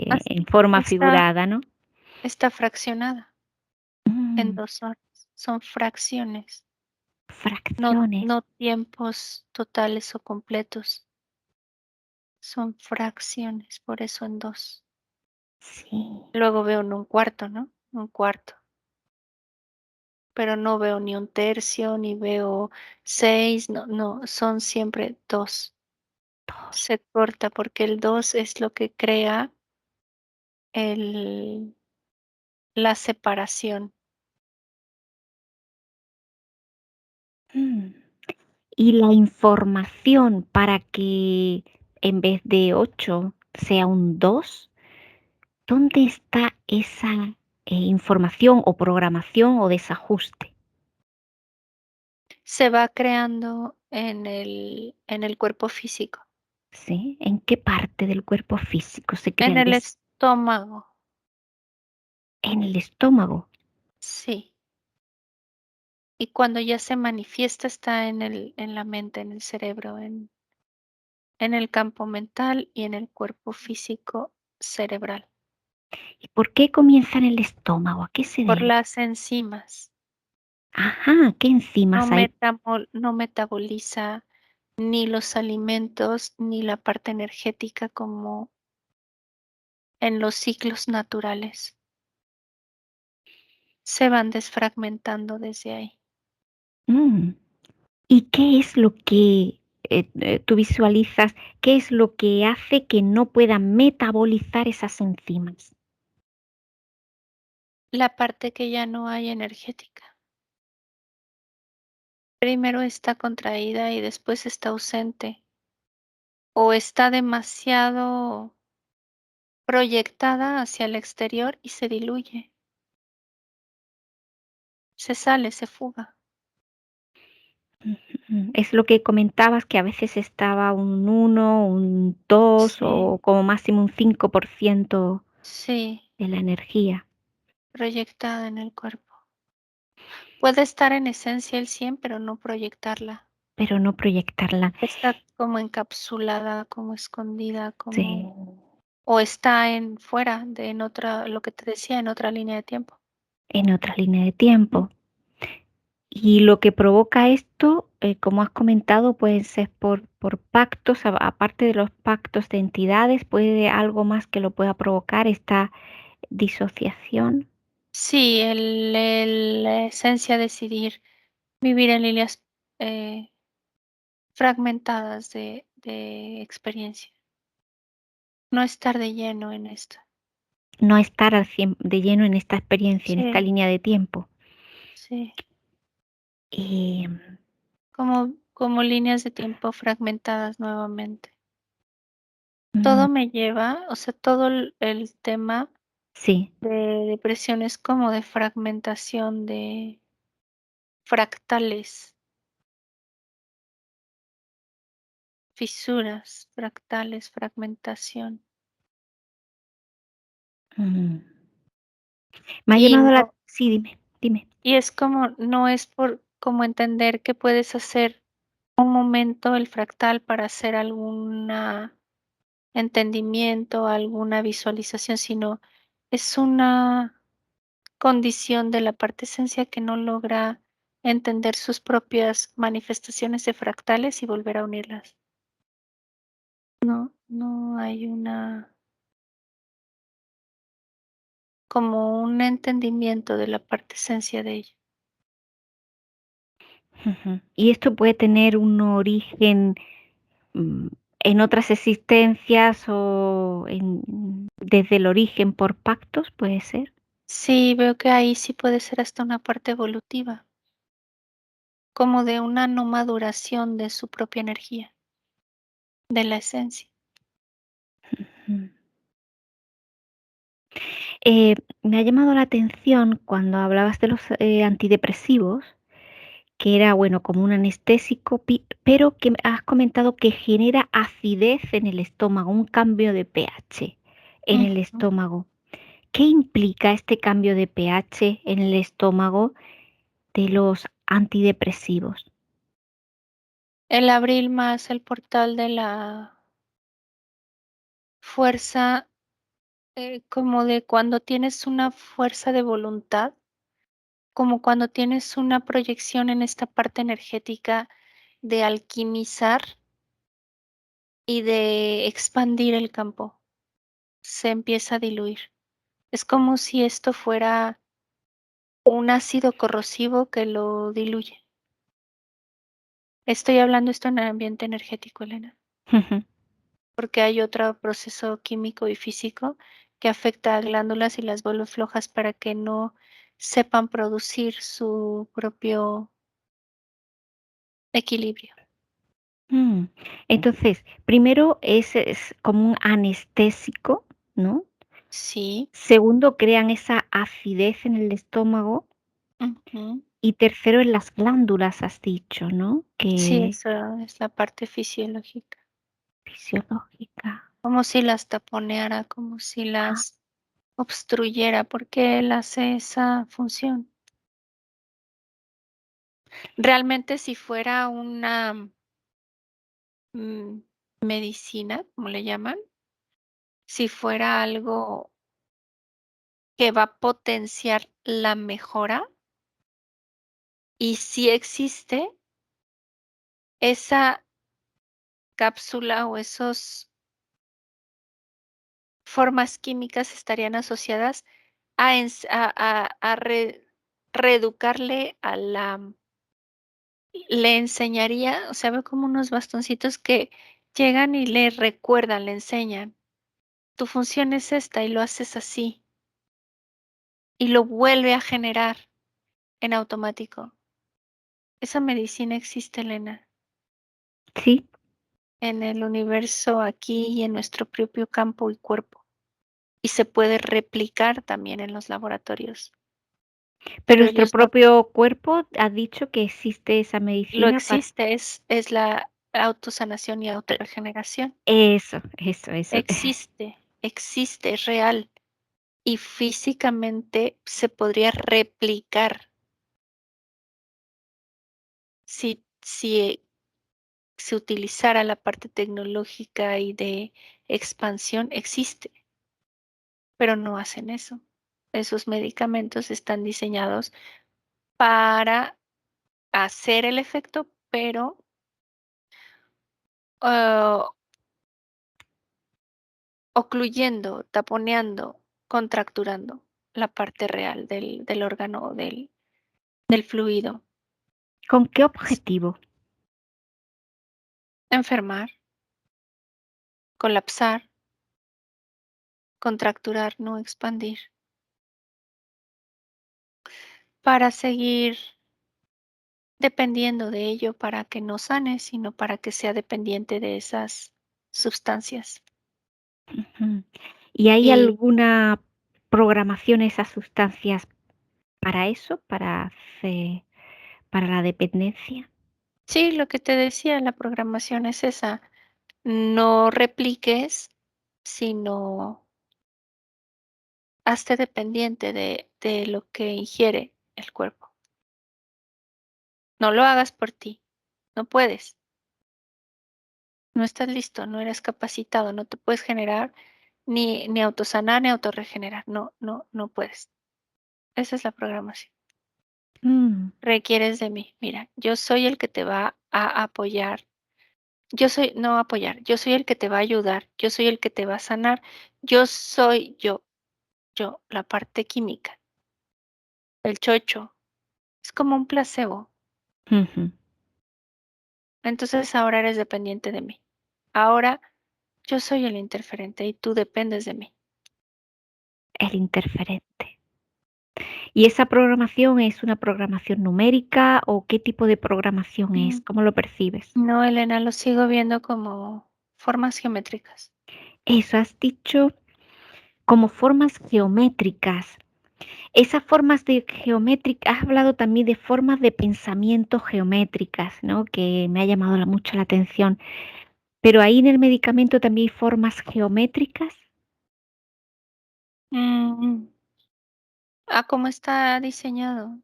As- en forma Está, figurada, ¿no? está fraccionada en Mm, 2 horas. Son fracciones, fracciones, no tiempos totales o completos. Son fracciones, por eso en dos. sí. Luego veo en un cuarto, ¿no? Un cuarto. Pero no veo ni un tercio, ni veo 6, no, no, son siempre dos. Dos. Se corta porque el 2 es lo que crea el, la separación. Mm. Y la información para que en vez de 8 sea un 2, ¿dónde está esa información o programación o desajuste? Se va creando en el cuerpo físico, ¿Sí? ¿En qué parte del cuerpo físico se crea en el el estómago, en el estómago? sí. Y cuando ya se manifiesta está en la mente, en el cerebro, en el campo mental y en el cuerpo físico cerebral, ¿Y por qué comienza en el estómago? ¿A qué se por debe? las enzimas. Ajá, ¿qué enzimas hay? No metaboliza ni los alimentos ni la parte energética como en los ciclos naturales. Se van desfragmentando desde ahí. Mm. ¿Y qué es lo que tú visualizas? ¿Qué es lo que hace que no puedan metabolizar esas enzimas? La parte que ya no hay energética. Primero está contraída y después está ausente o está demasiado proyectada hacia el exterior y se diluye, se sale, se fuga. Es lo que comentabas, que a veces estaba un 1, un 2 Sí, o como máximo un 5% sí, de la energía, proyectada en el cuerpo. Puede estar en esencia el 100, pero no proyectarla. pero no proyectarla. Está como encapsulada, como escondida, Sí, como o está en fuera de en otra, lo que te decía, en otra línea de tiempo. en otra línea de ¿Mm? tiempo. Y lo que provoca esto, como has comentado, pueden ser por pactos, aparte de los pactos de entidades, puede algo más que lo pueda provocar esta disociación. Sí, la esencia decidir vivir en líneas eh, fragmentadas de experiencia, no estar de lleno en esto. No estar de lleno en esta experiencia, en esta Sí, línea de tiempo. sí. Em, Como líneas de tiempo fragmentadas nuevamente. mm, Todo me lleva, o sea, todo el tema sí. de depresión es como de fragmentación de fractales, fisuras, fractales, fragmentación. Mm. Me ha Y llamado la... no, Sí, dime, dime. y es como, no es por como entender que puedes hacer un momento el fractal para hacer algún entendimiento, alguna visualización, sino es una condición de la parte esencia que no logra entender sus propias manifestaciones de fractales y volver a unirlas. No hay como un entendimiento de la parte esencia de ello. Ujú. Y esto puede tener un origen mm, en otras existencias o desde el origen por pactos, puede ser. Sí, veo que ahí sí puede ser hasta una parte evolutiva, como de una no maduración de su propia energía, de la esencia. Mm. Me ha llamado la atención cuando hablabas de los antidepresivos, que era, bueno, como un anestésico, pero que has comentado que genera acidez en el estómago, un cambio de pH en el Ujú. estómago. ¿Qué implica este cambio de pH en el estómago de los antidepresivos? El abrir más el portal de la fuerza, como de cuando tienes una fuerza de voluntad, como cuando tienes una proyección en esta parte energética de alquimizar y de expandir el campo, se empieza a diluir. Es como si esto fuera un ácido corrosivo que lo diluye. Estoy hablando esto en el ambiente energético, Elena, Ujú. porque hay otro proceso químico y físico que afecta a glándulas y las vuelve flojas para que no sepan producir su propio equilibrio. Mm. Entonces, primero es como un anestésico, ¿no? Sí, Segundo, crean esa acidez en el estómago. ujú. Y tercero, en las glándulas, has dicho, ¿no? Sí, Que eso es la parte fisiológica. fisiológica. Como si las taponeara, como si Ah, las obstruyera, porque él hace esa función. Realmente si fuera una mm, medicina, como le llaman, si fuera algo que va a potenciar la mejora, y si existe esa cápsula o esas formas químicas estarían asociadas a reeducarle a la, le enseñaría, o sea, ve como unos bastoncitos que llegan y le recuerdan, le enseñan, tu función es esta y lo haces así y lo vuelve a generar en automático. Esa medicina existe, Elena, sí, en el universo aquí y en nuestro propio campo y cuerpo. Y se puede replicar también en los laboratorios, pero pero nuestro ellos no propio cuerpo ha dicho que existe esa lo medicina para... existe, es la autosanación y autorregeneración. Eso. Existe, es real y físicamente se podría replicar si se utilizara la parte tecnológica y de expansión, existe, pero no hacen eso. Esos medicamentos están diseñados para hacer el efecto, pero ah, ocluyendo, taponeando, contracturando la parte real del órgano o del fluido. ¿Con qué objetivo? Enfermar, colapsar, contracturar, no expandir, para seguir dependiendo de ello para que no sane, sino para que sea dependiente de esas sustancias. Ujú. ¿Y hay Y alguna programación esas sustancias para eso, para la dependencia? sí, lo que te decía, la programación es esa. No repliques, sino hazte dependiente de lo que ingiere el cuerpo. No lo hagas por ti. No puedes. No estás listo, no eres capacitado, no te puedes generar ni autosanar ni autorregenerar. No, no, no puedes. Esa es la programación. Mm, Requieres de mí. Mira, yo soy el que te va a apoyar. Yo soy, no apoyar, yo soy el que te va a ayudar. Yo soy el que te va a sanar. Yo soy yo, la parte química, el chocho. Es como un placebo. ujú. Entonces ahora eres dependiente de mí. Ahora yo soy el interferente y tú dependes de mí. El interferente. ¿Y esa programación es una programación numérica o qué tipo de programación es? Mm, ¿Cómo lo percibes? No, Elena, lo sigo viendo como formas geométricas. Eso has dicho como formas geométricas. Esas formas de geométricas, has hablado también de formas de pensamiento geométricas, ¿no? Que me ha llamado mucho la atención. Pero ahí en el medicamento también hay formas geométricas. Mm, ¿Cómo está diseñado?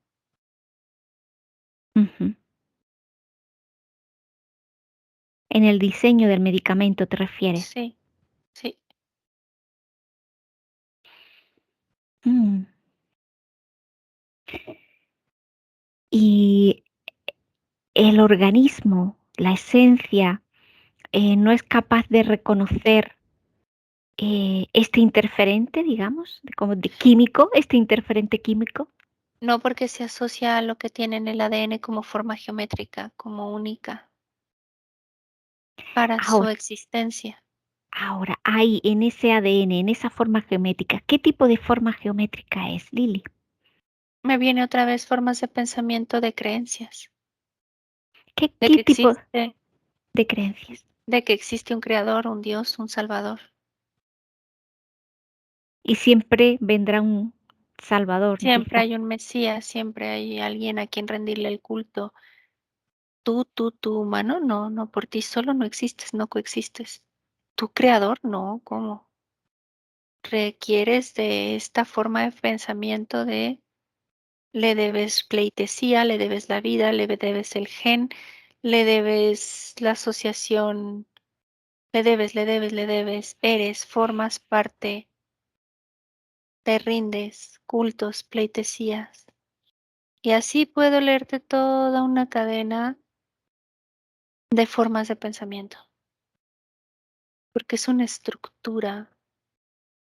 Ujú. En el diseño del medicamento te refieres. Sí, sí. Mm. Y el organismo, la esencia, no es capaz de reconocer este interferente, digamos, como de químico, este interferente químico. No porque se asocia a lo que tiene en el ADN como forma geométrica, como única para su Ahora, existencia. ahora, hay en ese ADN, en esa forma geométrica, ¿qué tipo de forma geométrica es, Lili? Me viene otra vez formas de pensamiento de creencias, de ¿Qué que tipo existe, de creencias? de que existe un creador, un Dios, un Salvador. Y siempre vendrá un Salvador, Siempre dice. hay un Mesías, siempre hay alguien a quien rendirle el culto. Tú, humano, no, no, por ti solo no existes, no coexistes. ¿Tu creador? No, ¿cómo? Requieres de esta forma de pensamiento de le debes pleitesía, le debes la vida, le debes el gen, le debes la asociación, le debes, eres, formas parte, te rindes, cultos, pleitesías. Y así puedo leerte toda una cadena de formas de pensamiento, porque es una estructura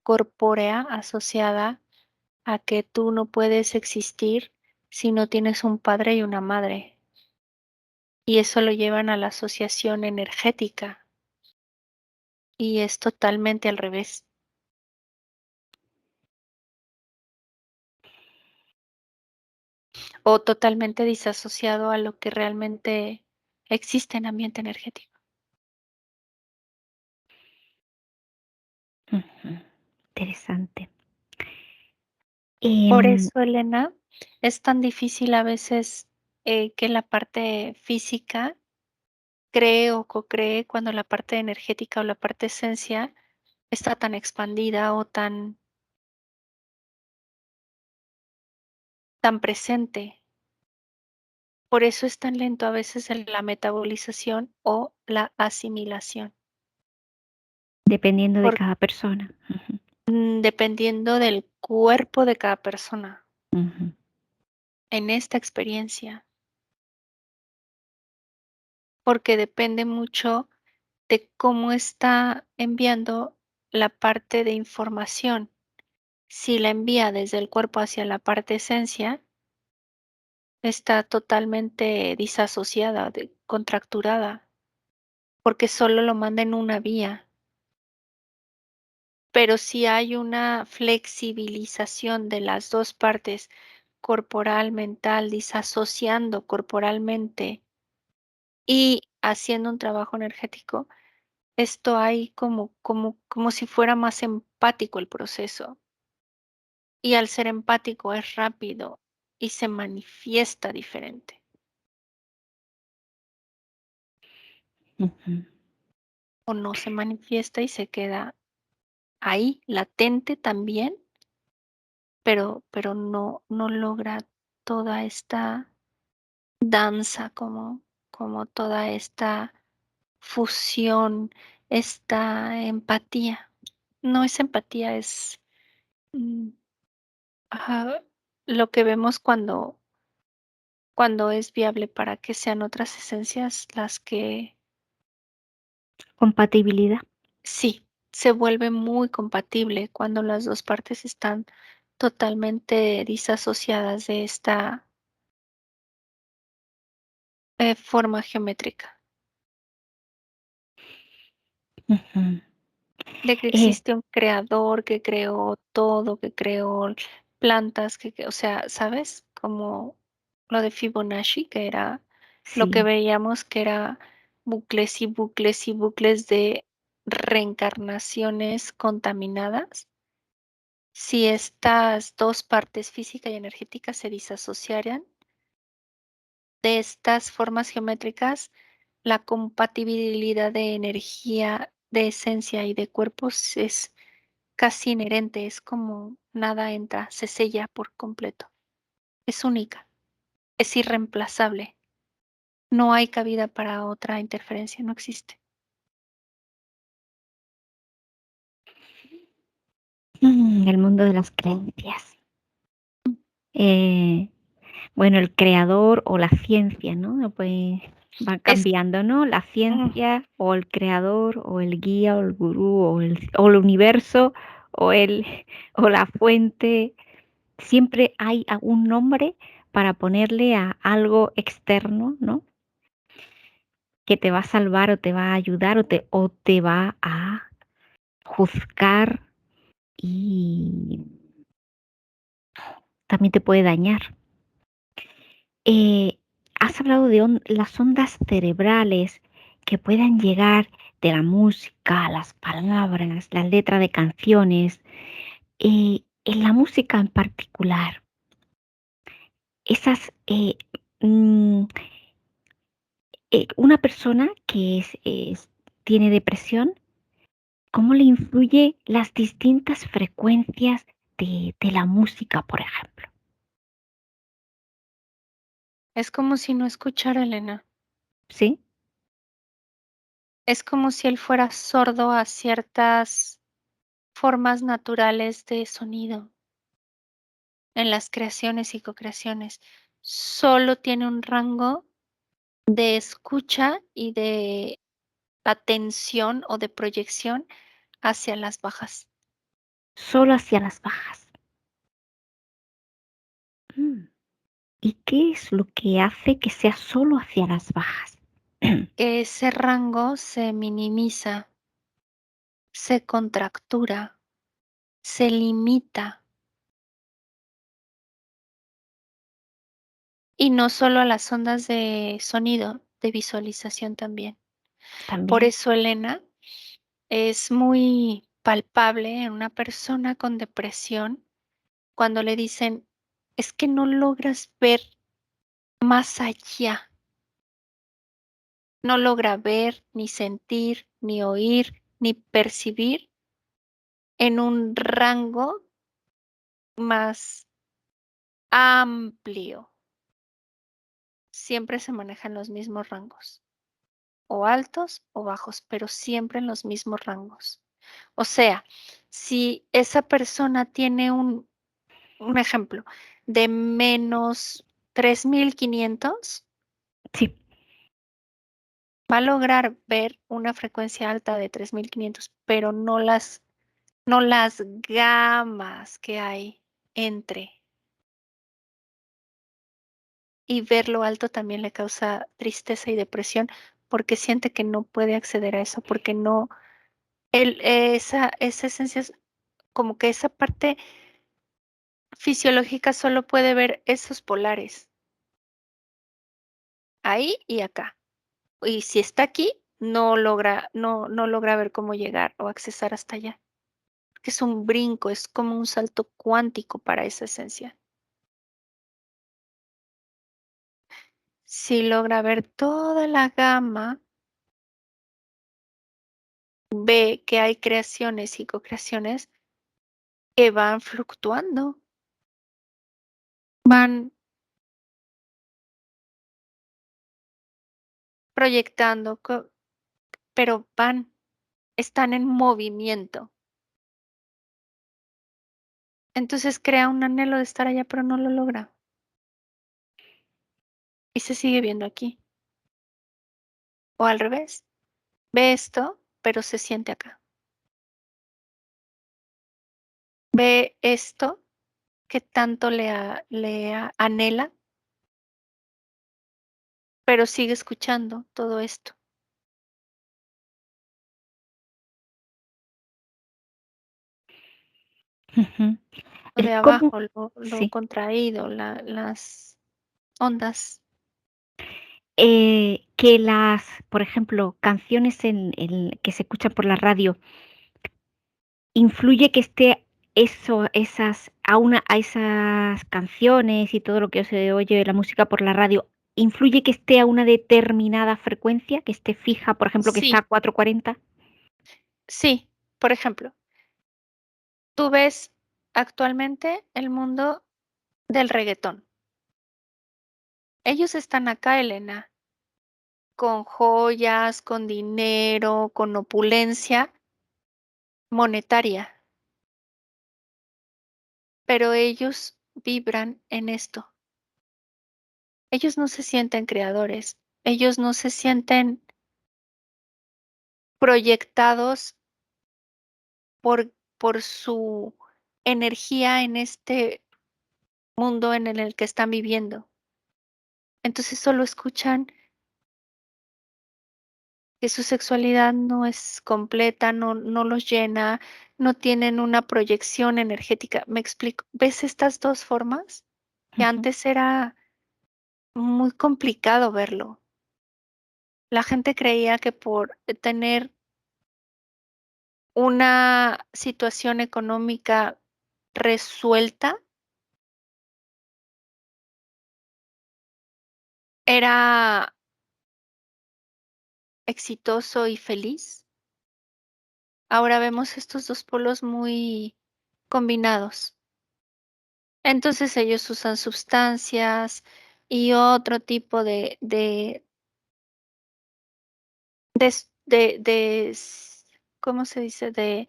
corpórea asociada a que tú no puedes existir si no tienes un padre y una madre. Y eso lo llevan a la asociación energética y es totalmente al revés o totalmente disasociado a lo que realmente existe en ambiente energético. Ujú. Interesante. Por Em, eso, Elena, es tan difícil a veces que la parte física cree o co-cree cuando la parte energética o la parte esencia está tan expandida o tan presente. Por eso es tan lento a veces la metabolización o la asimilación, dependiendo de cada persona. Ujú, dependiendo del cuerpo de cada persona ujú. en esta experiencia, porque depende mucho de cómo está enviando la parte de información. Si la envía desde el cuerpo hacia la parte esencia, está totalmente disasociada, contracturada, porque solo lo manda en una vía. Pero si hay una flexibilización de las dos partes corporal, mental, disasociando corporalmente y haciendo un trabajo energético, esto hay como si fuera más empático el proceso. Y al ser empático es rápido y se manifiesta diferente. Ujú. O no se manifiesta y se queda ahí, latente también, pero no logra toda esta danza, como toda esta fusión, esta empatía. No es empatía, es mm, ajá, lo que vemos cuando es viable para que sean otras esencias las que Compatibilidad. sí, se vuelve muy compatible cuando las dos partes están totalmente disasociadas de esta forma geométrica, Ujú. de que Eh, existe un creador que creó todo, que creó plantas, o sea, ¿sabes? Como lo de Fibonacci, que era lo que sí, veíamos, que era bucles y bucles y bucles de reencarnaciones contaminadas. Si estas dos partes, física y energética, se disasociaran de estas formas geométricas, la compatibilidad de energía, de esencia y de cuerpos es casi inherente, es como nada entra, se sella por completo. Es única, es irreemplazable. No hay cabida para otra interferencia, no existe. el mundo de las creencias. Eh, bueno, el creador o la ciencia, ¿no? Pues va Es, cambiando, ¿no? La mm, ciencia o el creador o el guía o el gurú o el universo o el o la fuente. Siempre hay un nombre para ponerle a algo externo, ¿no? Que te va a salvar o te va a ayudar o te va a juzgar y también te puede dañar. Has hablado de las ondas cerebrales que puedan llegar de la música, las palabras, las letras de canciones, en la música en particular. Esas, una persona que tiene depresión, ¿cómo le influye las distintas frecuencias de la música, por ejemplo? es como si no escuchara, Elena. ¿Sí? Es como si él fuera sordo a ciertas formas naturales de sonido en las creaciones y co-creaciones. Solo tiene un rango de escucha y de atención o de proyección hacia las bajas. Solo hacia las bajas. Mm. ¿Y qué es lo que hace que sea solo hacia las bajas? Ese rango se minimiza, se contractura, se limita y no solo a las ondas de sonido, de visualización también. Por También. eso, Elena, es muy palpable en una persona con depresión cuando le dicen, es que no logras ver más allá, no logra ver, ni sentir, ni oír, ni percibir en un rango más amplio. Siempre se manejan los mismos rangos, o altos o bajos, pero siempre en los mismos rangos. O sea, si esa persona tiene un ejemplo de menos 3500, Sí, va a lograr ver una frecuencia alta de 3500, pero no las gamas que hay entre. Y ver lo alto también le causa tristeza y depresión porque siente que no puede acceder a eso, porque no, esa esencia es como que esa parte fisiológica solo puede ver esos polares, ahí y acá. Y si está aquí, no logra ver cómo llegar o accesar hasta allá. Que es un brinco, es como un salto cuántico para esa esencia. Si logra ver toda la gama, ve que hay creaciones y co-creaciones que van fluctuando, van proyectando, pero están en movimiento. Entonces crea un anhelo de estar allá, pero no lo logra. Y se sigue viendo aquí. O al revés, ve esto, pero se siente acá. Ve esto que tanto anhela, pero sigue escuchando todo esto. Ujú. Lo de ¿Cómo? abajo, lo Sí. contraído, las ondas. Que por ejemplo, canciones que se escuchan por la radio, influye que esté a esas canciones y todo lo que se oye de la música por la radio, influye que esté a una determinada frecuencia, que esté fija, por ejemplo, que está a Sí, 440. sí. Por ejemplo, tú ves actualmente el mundo del reggaetón. Ellos están acá, Elena, con joyas, con dinero, con opulencia monetaria, pero ellos vibran en esto. Ellos no se sienten creadores, ellos no se sienten proyectados por su energía en este mundo en el que están viviendo. Entonces solo escuchan que su sexualidad no es completa, no los llena, no tienen una proyección energética. ¿Me explico? ¿Ves estas dos formas? Que Ujú. antes era muy complicado verlo. La gente creía que por tener una situación económica resuelta era exitoso y feliz. Ahora vemos estos dos polos muy combinados. Entonces ellos usan sustancias y otro tipo ¿cómo se dice? De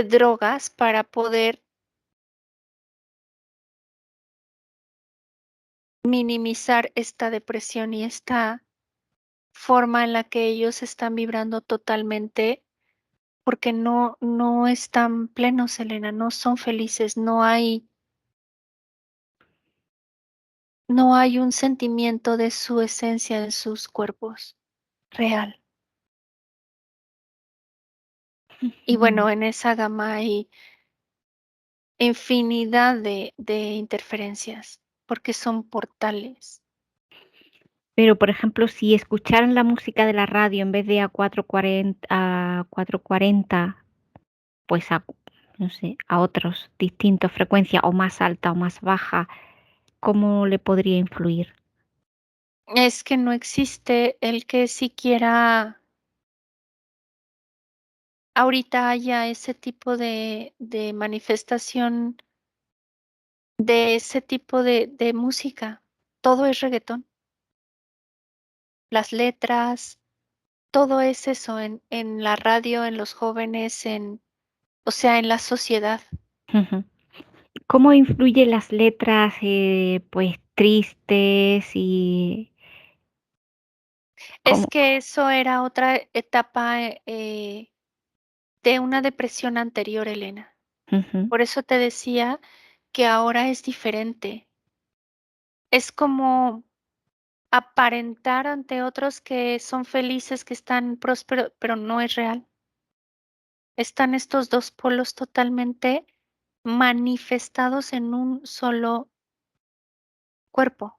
drogas para poder minimizar esta depresión y esta forma en la que ellos están vibrando totalmente porque no están plenos, Elena, no son felices, no hay un sentimiento de su esencia en sus cuerpos real. Y Ujú. bueno, en esa gama hay infinidad de interferencias, porque son portales. Pero, por ejemplo, si escucharan la música de la radio en vez de a 440, pues no sé, a otros distintos frecuencias, o más alta o más baja, ¿cómo le podría influir? Es que no existe el que siquiera ahorita haya ese tipo de manifestación de ese tipo de música. Todo es reggaetón. Las letras, todo es eso en la radio, en los jóvenes, o sea, en la sociedad. Ujú. ¿Cómo influye las letras, pues tristes y Es cómo? que eso era otra etapa de una depresión anterior, Elena. Ujú, Por eso te decía que ahora es diferente. Es como aparentar ante otros que son felices, que están prósperos, pero no es real. Están estos dos polos totalmente manifestados en un solo cuerpo.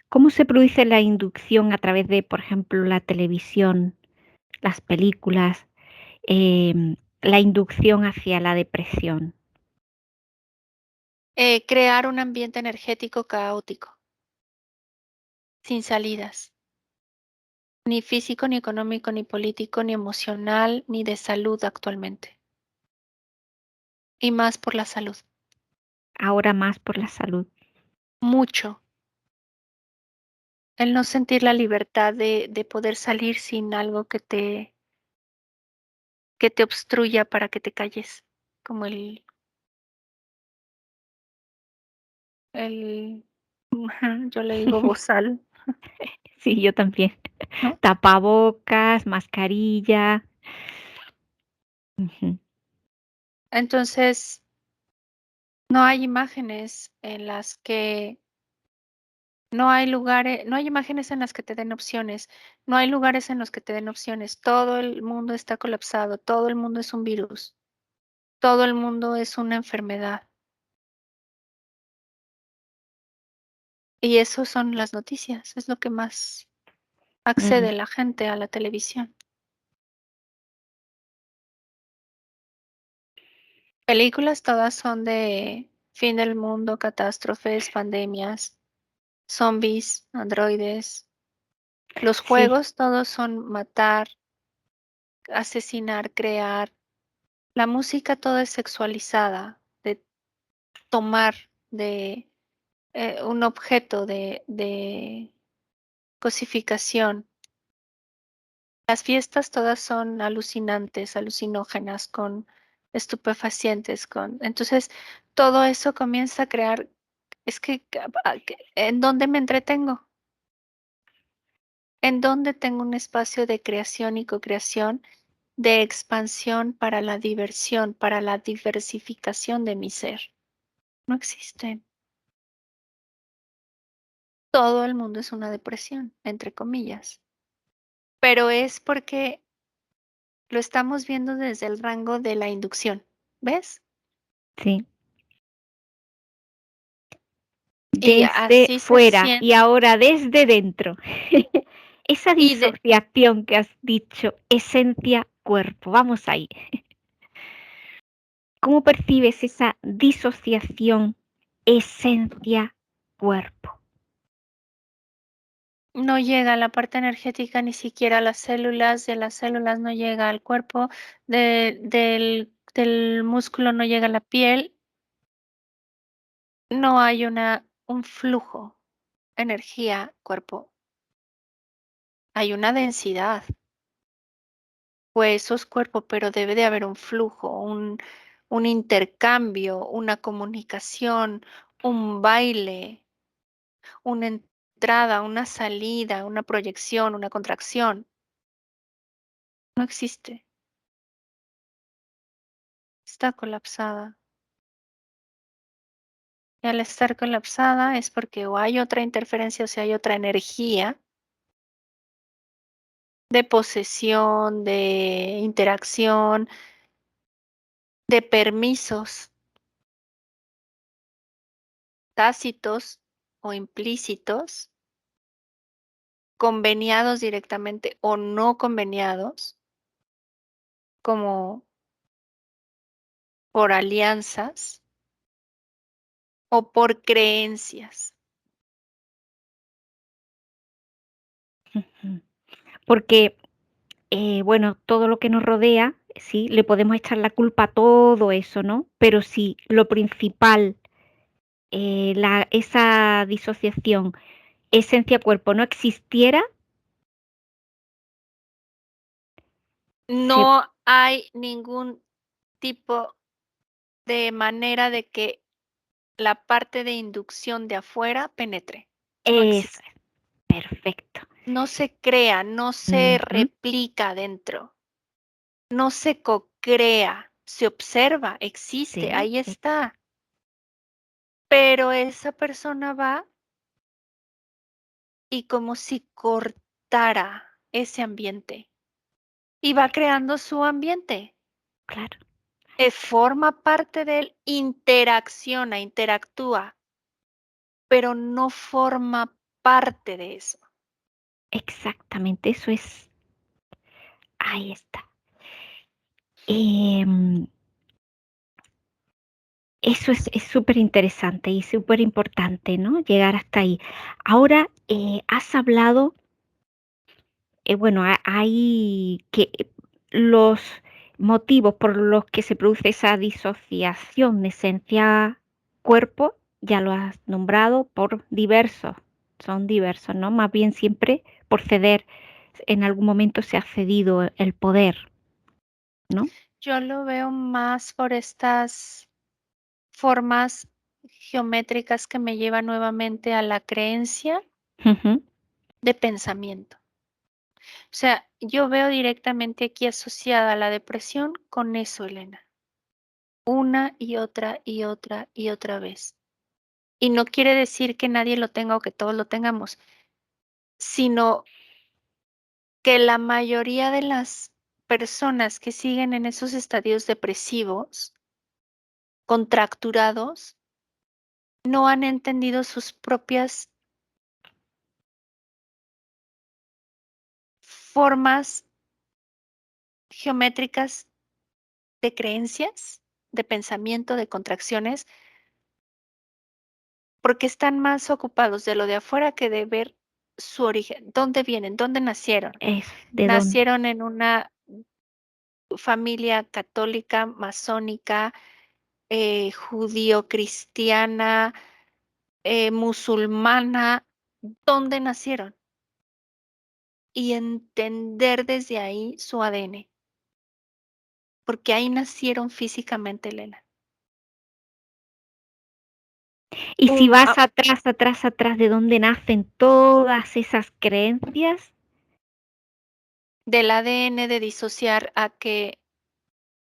¿Cómo se produce la inducción a través de, por ejemplo, la televisión, las películas, la inducción hacia la depresión? Crear un ambiente energético caótico, sin salidas, ni físico, ni económico, ni político, ni emocional, ni de salud actualmente. Y más por la salud. Ahora más por la salud. Mucho. El no sentir la libertad de poder salir sin algo que te obstruya para que te calles, como el, yo le digo bozal, Sí, yo también. ¿no? Tapabocas, mascarilla. Ujú, Entonces, no hay imágenes en las que no hay lugares, no hay imágenes en las que te den opciones, no hay lugares en los que te den opciones. Todo el mundo está colapsado, todo el mundo es un virus, todo el mundo es una enfermedad. Y eso son las noticias, es lo que más mm, accede la gente a la televisión. Películas todas son de fin del mundo, catástrofes, pandemias, zombies, androides. Los sí. juegos todos son matar, asesinar, crear. La música toda es sexualizada, de tomar de un objeto de cosificación. Las fiestas todas son alucinantes, alucinógenas, con estupefacientes, entonces todo eso comienza a crear, es que, ¿en dónde me entretengo? ¿En dónde tengo un espacio de creación y co-creación, de expansión para la diversión, para la diversificación de mi ser? No existen. Todo el mundo es una depresión, entre comillas, pero es porque lo estamos viendo desde el rango de la inducción, ¿ves? Sí. Y Desde así se fuera y siente. ahora desde dentro. Esa Y de, disociación que has dicho, esencia, cuerpo. Vamos ahí. ¿Cómo percibes esa disociación, esencia, cuerpo? no llega la parte energética ni siquiera a las células, de las células no llega al cuerpo, del músculo no llega a la piel, no hay un flujo, energía, cuerpo. Hay una densidad, huesos, cuerpo, pero debe de haber un flujo, un intercambio, una comunicación, un baile, una entrada, una salida, una proyección, una contracción. No existe. Está colapsada. Y al estar colapsada es porque o hay otra interferencia o sea, hay otra energía de posesión, de interacción, de permisos tácitos o implícitos, conveniados directamente o no conveniados, como por alianzas o por creencias. Porque, bueno, todo lo que nos rodea, sí, le podemos echar la culpa a todo eso, ¿no? Pero si lo principal, esa disociación esencia-cuerpo no existiera, se, No hay ningún tipo de manera de que la parte de inducción de afuera penetre. No eso existe. es, perfecto. No se crea, no se Ujú, replica dentro, no se co-crea, se observa, existe, sí, ahí está. Pero esa persona va y como si cortara ese ambiente y va creando su ambiente. claro. Forma parte del interacciona, interactúa, pero no forma parte de eso. Exactamente, eso es. Ahí está. Em, Eso es súper interesante y súper importante, ¿no? Llegar hasta ahí. Ahora, has hablado, bueno, hay que los motivos por los que se produce esa disociación de esencia-cuerpo, ya lo has nombrado, por diversos, son diversos, ¿no? Más bien siempre por ceder, en algún momento se ha cedido el poder, ¿no? Yo lo veo más por estas formas geométricas que me llevan nuevamente a la creencia Ujú. de pensamiento. O sea, yo veo directamente aquí asociada la depresión con eso, Elena. Una y otra y otra y otra vez. Y no quiere decir que nadie lo tenga o que todos lo tengamos, sino que la mayoría de las personas que siguen en esos estadios depresivos, contracturados, no han entendido sus propias formas geométricas de creencias, de pensamiento, de contracciones, porque están más ocupados de lo de afuera que de ver su origen, dónde vienen, dónde nacieron. Eso, ¿de dónde? Nacieron en una familia católica, masónica, judío-cristiana, musulmana, ¿dónde nacieron? Y entender desde ahí su ADN, porque ahí nacieron físicamente, Elena. Y si Un, vas atrás, atrás, atrás de dónde nacen todas esas creencias, del ADN de disociar a que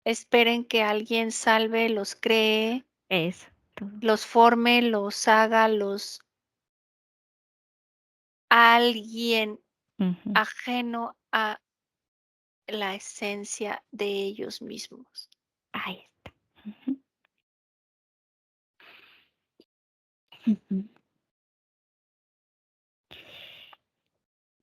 esperen que alguien salve, los cree, es todo. los forme, los haga, los alguien Ujú. ajeno a la esencia de ellos mismos. Ahí está. Ujú, ujú.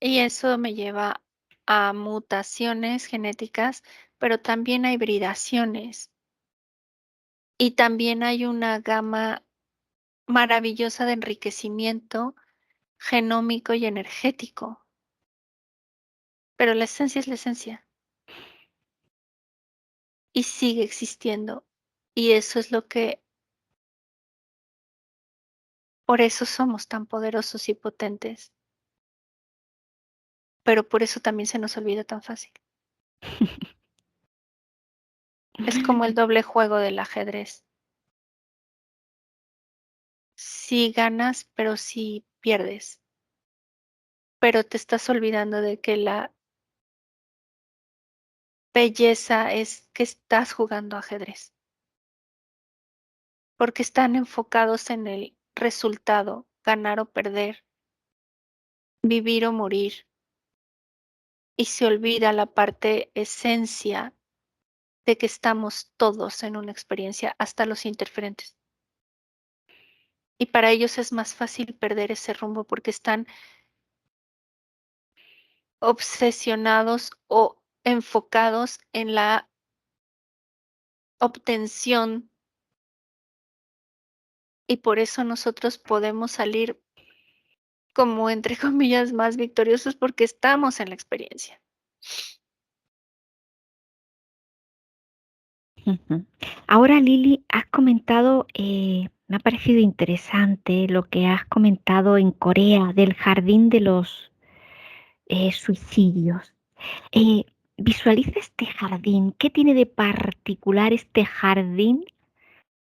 Y eso me lleva a mutaciones genéticas, pero también a hibridaciones. Y también hay una gama maravillosa de enriquecimiento genómico y energético, pero la esencia es la esencia y sigue existiendo. Y eso es lo que, por eso somos tan poderosos y potentes, pero por eso también se nos olvida tan fácil. Es como el doble juego del ajedrez. Sí ganas, pero sí pierdes, pero te estás olvidando de que la belleza es que estás jugando ajedrez, porque están enfocados en el resultado, ganar o perder, vivir o morir, y se olvida la parte esencia de que estamos todos en una experiencia, hasta los interferentes. Y para ellos es más fácil perder ese rumbo porque están obsesionados o enfocados en la obtención, y por eso nosotros podemos salir como entre comillas más victoriosos porque estamos en la experiencia. Ujú. Ahora, Lili, has comentado, me ha parecido interesante lo que has comentado en Corea del jardín de los suicidios. Eh, Visualiza este jardín. ¿Qué tiene de particular este jardín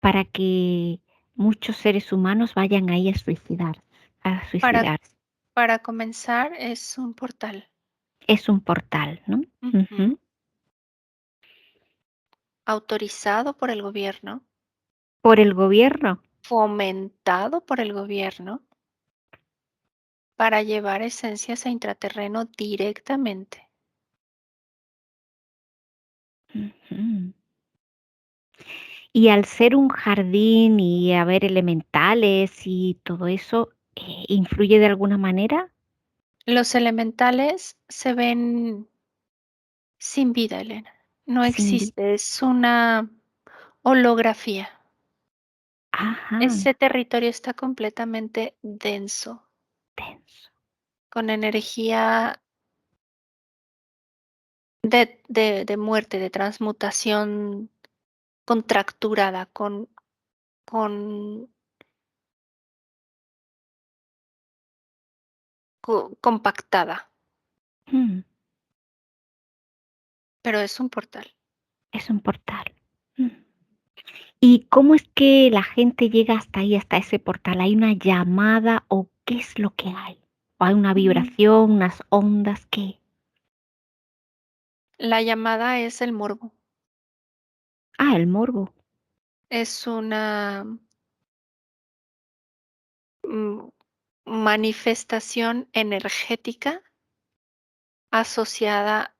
para que muchos seres humanos vayan ahí a Para, suicidarse? para comenzar, es un portal. Es un portal, ¿no? Ujú. Ujú. Autorizado por el gobierno, Por el gobierno. fomentado por el gobierno para llevar esencias a intraterreno directamente. Ujú. Y al ser un jardín y haber elementales y todo eso, ¿influye de alguna manera? Los elementales se ven sin vida, Elena. No Sin vida. existe, es una holografía. Ajá, Ese territorio está completamente denso, tenso. con energía de muerte, de transmutación contracturada, con compactada, Mm, pero es un portal. es un portal. Mm. ¿Y cómo es que la gente llega hasta ahí, hasta ese portal? ¿Hay una llamada o qué es lo que hay? ¿O hay una Mm. vibración, unas ondas? ¿Qué? La llamada es el morbo. Ah, el morbo. Es una mm, manifestación energética asociada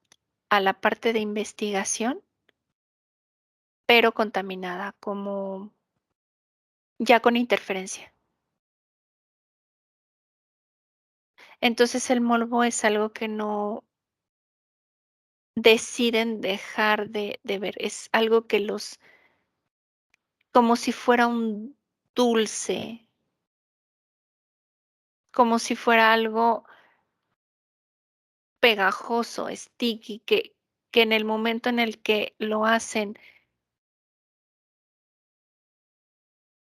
a la parte de investigación, pero contaminada, como ya con interferencia. Entonces el morbo es algo que no deciden dejar de ver, es algo que los, como si fuera un dulce, como si fuera algo pegajoso, sticky, que en el momento en el que lo hacen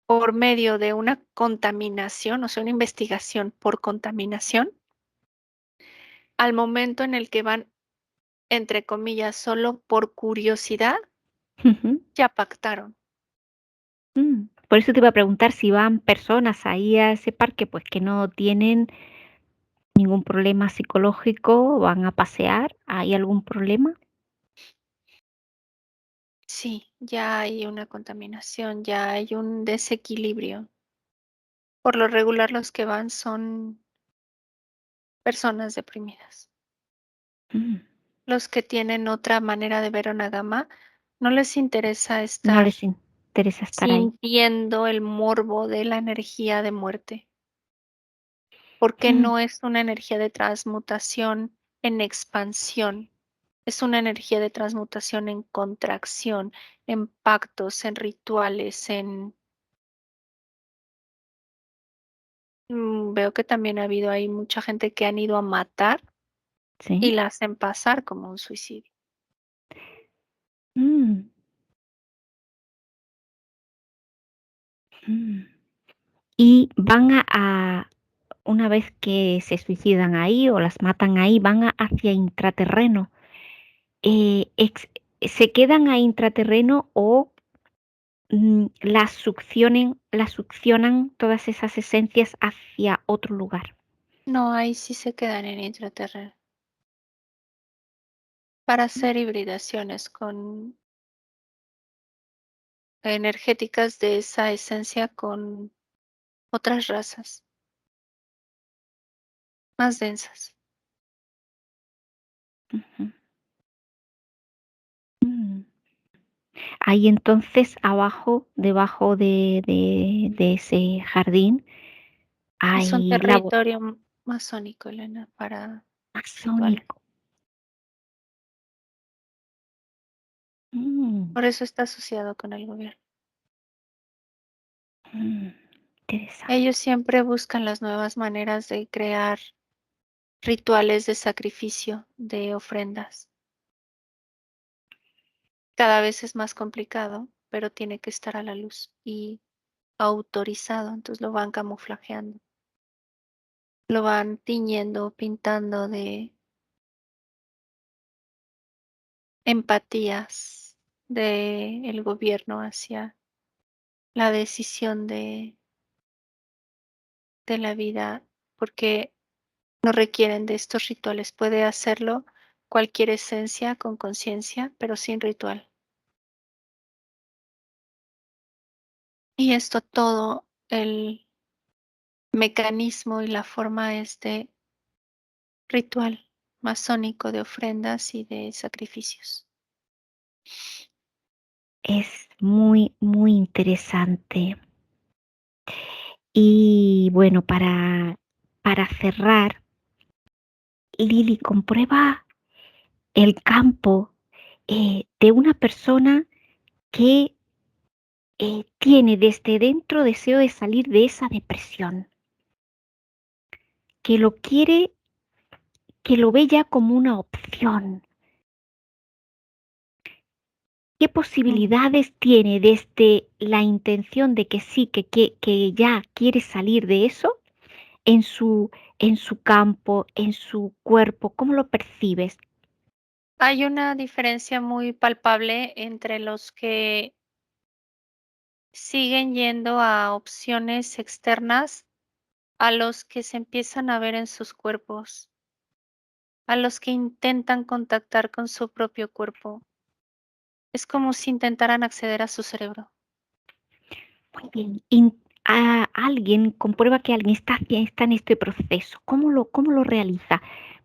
por medio de una contaminación, o sea, una investigación por contaminación, al momento en el que van, entre comillas, solo por curiosidad, Ujú. ya pactaron. Por eso te iba a preguntar si van personas ahí a ese parque, pues que no tienen ningún problema psicológico, van a pasear, ¿hay algún problema? Sí, ya hay una contaminación, ya hay un desequilibrio. Por lo regular, los que van son personas deprimidas. Mm, Los que tienen otra manera de ver una gama, no les interesa no estar les interesa estar ahí. sintiendo el morbo de la energía de muerte, porque Mm, no es una energía de transmutación en expansión, es una energía de transmutación en contracción, en pactos, en rituales, veo que también ha habido ahí mucha gente que han ido a matar y sí. la hacen pasar como un suicidio. Mm, mm. Y van una vez que se suicidan ahí o las matan ahí, van hacia intraterreno. Eh, ex- ¿Se quedan a intraterreno o las succionan todas esas esencias hacia otro lugar? No, ahí sí se quedan en intraterreno para hacer hibridaciones con energéticas de esa esencia con otras razas más densas. Ujú. Mm. Ahí entonces abajo, debajo de ese jardín, Es un hay territorio masónico, Elena, para rituales. masónico. Mm, Por eso está asociado con el gobierno. mm, interesante. Ellos siempre buscan las nuevas maneras de crear rituales de sacrificio, de ofrendas. Cada vez es más complicado, pero tiene que estar a la luz y autorizado, entonces lo van camuflajeando, lo van tiñendo, pintando de empatías del gobierno hacia la decisión de la vida, porque no requieren de estos rituales. Puede hacerlo cualquier esencia con conciencia, pero sin ritual. Y esto todo, el mecanismo y la forma es de ritual masónico de ofrendas y de sacrificios. Es muy, muy interesante. Y bueno, para cerrar, Lili, comprueba el campo de una persona que tiene desde dentro deseo de salir de esa depresión, que lo quiere, que lo ve ya como una opción. ¿Qué Mm. posibilidades tiene desde la intención de que sí, que ya quiere salir de eso en en su campo, en su cuerpo? ¿Cómo lo percibes? Hay una diferencia muy palpable entre los que siguen yendo a opciones externas a los que se empiezan a ver en sus cuerpos, a los que intentan contactar con su propio cuerpo. Es como si intentaran acceder a su cerebro. Muy bien. Alguien comprueba que alguien está en este proceso. Cómo lo realiza?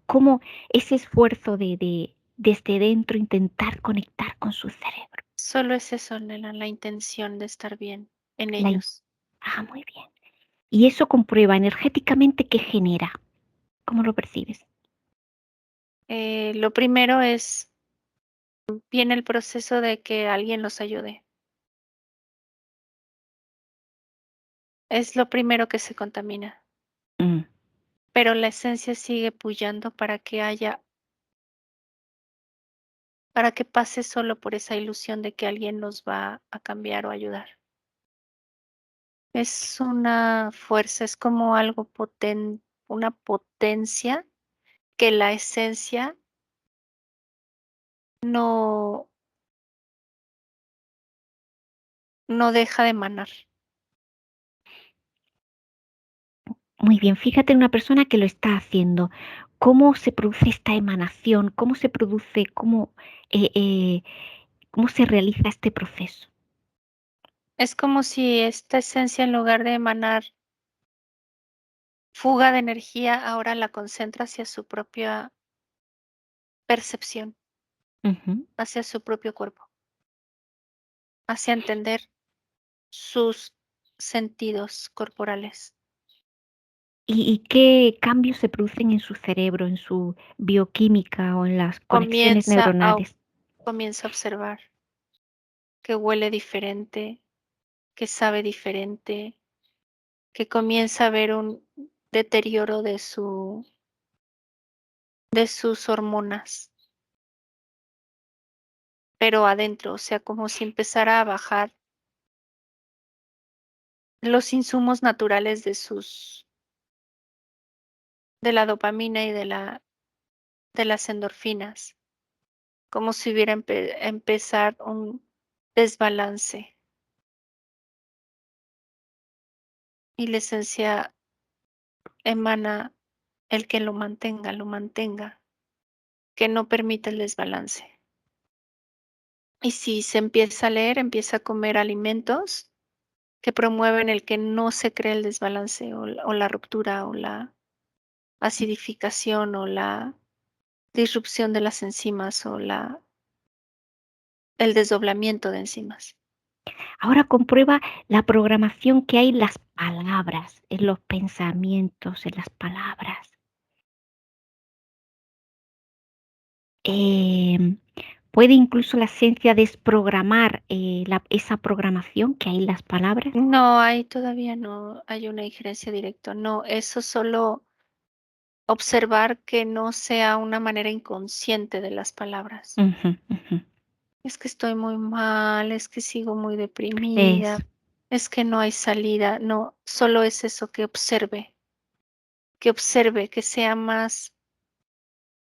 ¿Cómo ese esfuerzo de desde dentro intentar conectar con su cerebro? Solo es eso, Nela, la intención de estar bien en La in- ellos. Muy bien. Y eso comprueba energéticamente qué genera. ¿Cómo lo percibes? Lo primero es, viene el proceso de que alguien los ayude. Es lo primero que se contamina, Mm, pero la esencia sigue puyando para que pase solo por esa ilusión de que alguien los va a cambiar o ayudar. Es una fuerza, es como algo potente, una potencia que la esencia no, no deja de emanar. Muy bien, fíjate en una persona que lo está haciendo. ¿Cómo se produce esta emanación? ¿Cómo se produce? Eh, eh, cómo se realiza este proceso? Es como si esta esencia, en lugar de emanar fuga de energía, ahora la concentra hacia su propia percepción, Ujú. hacia su propio cuerpo, hacia entender sus sentidos corporales. Y qué cambios se producen en su cerebro, en su bioquímica o en las conexiones Comienza a, neuronales? comienza a observar que huele diferente, que sabe diferente, que comienza a ver un deterioro de sus hormonas, pero adentro, o sea, como si empezara a bajar los insumos naturales de la dopamina y de las endorfinas, como si hubiera empezar un desbalance y la esencia emana el que lo mantenga, que no permita el desbalance. Y si se empieza a leer, empieza a comer alimentos que promueven el que no se cree el desbalance o la ruptura o la acidificación o la disrupción de las enzimas o el desdoblamiento de enzimas. Ahora comprueba la programación que hay en las palabras, en los pensamientos, en las palabras. Em, ¿Puede incluso la ciencia desprogramar esa programación que hay en las palabras? No, hay todavía no hay una injerencia directa. No, eso solo observar que no sea una manera inconsciente de las palabras. Ujú, ujú. Es que estoy muy mal, es que sigo muy Eso. deprimida, es que no hay salida. No, solo es eso, que observe, que sea más,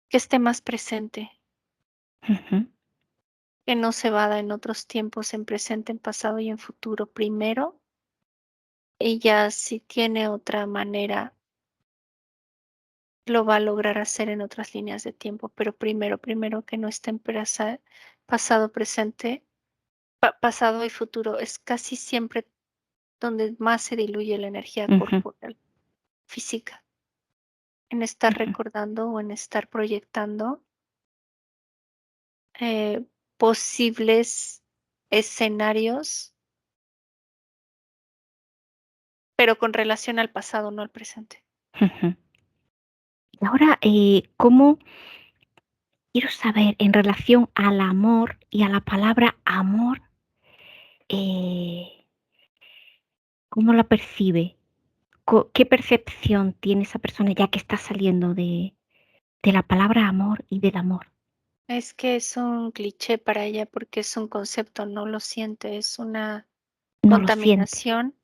que esté más presente, Ujú. que no se vada en otros tiempos, en presente, en pasado y en futuro primero. Y ya si tiene otra manera, lo va a lograr hacer en otras líneas de tiempo, pero primero que no esté en pasado, presente, pasado y futuro. Es casi siempre donde más se diluye la energía Ujú, corporal, física, en estar ujú. recordando o en estar proyectando eh, posibles. escenarios, pero con relación al pasado, no al presente. Ujú. Y ahora, ¿cómo quiero saber en relación al amor y a la palabra amor, cómo la percibe? ¿Qué percepción tiene esa persona ya que está saliendo de la palabra amor y del amor? Es que es un cliché para ella porque es un concepto, no lo siente, es una No lo siente. contaminación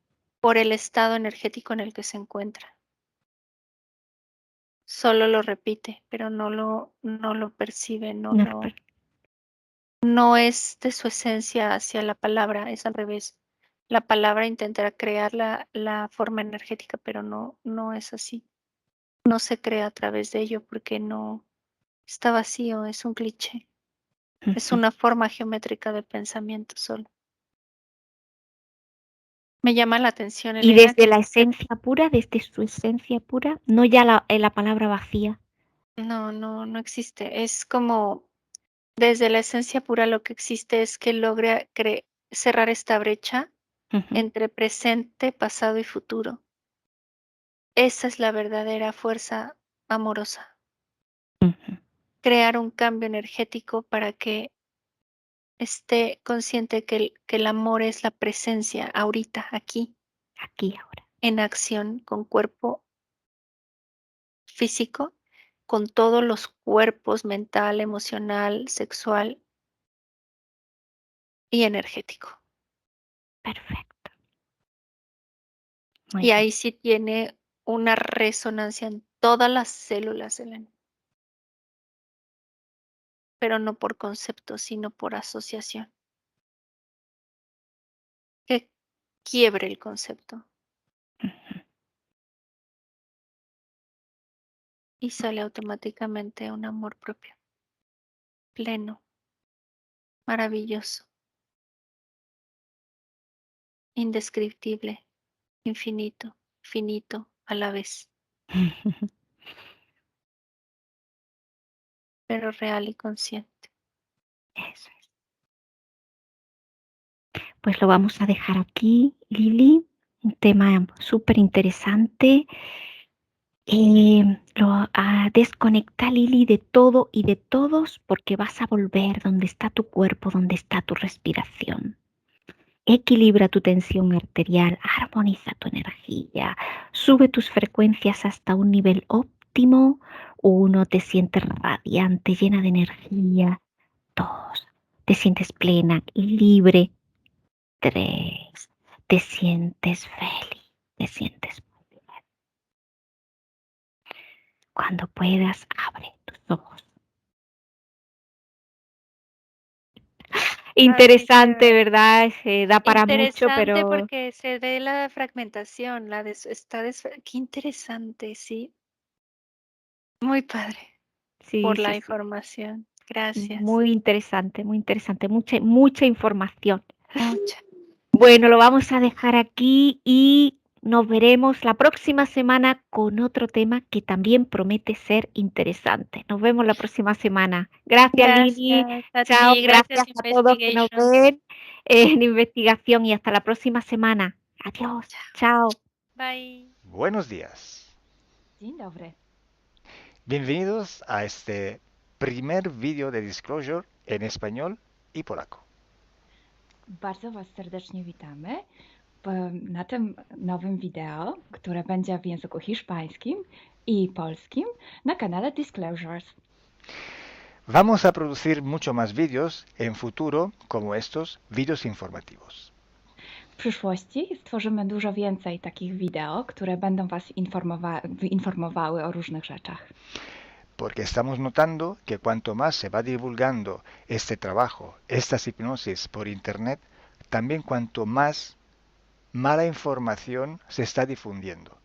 por el estado energético en el que se encuentra. Solo lo repite, pero no lo percibe, No lo per no es de su esencia hacia la palabra, es al revés. La palabra intentará crear la forma energética, pero no es así. No se crea a través de ello porque no está vacío, es un cliché. Es Ujú. una forma geométrica de pensamiento solo. Me llama la atención, Y Elena, desde que la usted esencia pura, desde su esencia pura, no ya la palabra vacía. no existe. Es como desde la esencia pura lo que existe es que logre cerrar esta brecha Ujú, entre presente, pasado y futuro. Esa es la verdadera fuerza amorosa. ujú. Crear un cambio energético para que esté consciente que el amor es la presencia ahorita, aquí, Aquí, ahora. en acción, con cuerpo físico, con todos los cuerpos mental, emocional, sexual y energético. Perfecto. Muy Y bien. ahí sí tiene una resonancia en todas las células, Elena, pero no por concepto, sino por asociación. Que quiebre el concepto Ujú. y sale automáticamente un amor propio, pleno, maravilloso, indescriptible, infinito, finito a la vez, pero real y consciente. Eso es. Pues lo vamos a dejar aquí, Lili. Un tema súper interesante. Desconecta, Lili, de todo y de todos porque vas a volver donde está tu cuerpo, donde está tu respiración. Equilibra tu tensión arterial, armoniza tu energía, sube tus frecuencias hasta un nivel óptimo. Uno, te sientes radiante, llena de energía. Dos, te sientes plena y libre. Tres, te sientes feliz, te sientes muy bien. Cuando puedas, abre tus ojos. Ay, Interesante, qué ¿verdad? Da para mucho, interesante pero porque se ve la fragmentación, qué interesante, sí. Muy padre sí, por sí, la sí. información. Gracias. Muy interesante, muy interesante. Mucha, mucha información. Mucha. Bueno, lo vamos a dejar aquí y nos veremos la próxima semana con otro tema que también promete ser interesante. Nos vemos la próxima semana. Gracias, Lili. Gracias a Chao, ti, gracias gracias a todos que nos Investigation. ven en investigación y hasta la próxima semana. Adiós. Chao. Bye. Buenos días. Dzień dobry. Bienvenidos a este primer vídeo de Disclosure en español y polaco. Bardzo Was serdecznie witamy na tym nowym wideo, które będzie w języku hiszpańskim i polskim na kanale Disclosures. Vamos a producir mucho más vídeos en futuro como estos vídeos informativos. W przyszłości stworzymy dużo więcej takich wideo, które będą Was informowały o różnych rzeczach. Porque estamos notando que cuanto más se va divulgando este trabajo, estas hipnosis por internet, también cuanto más mala información se está difundiendo.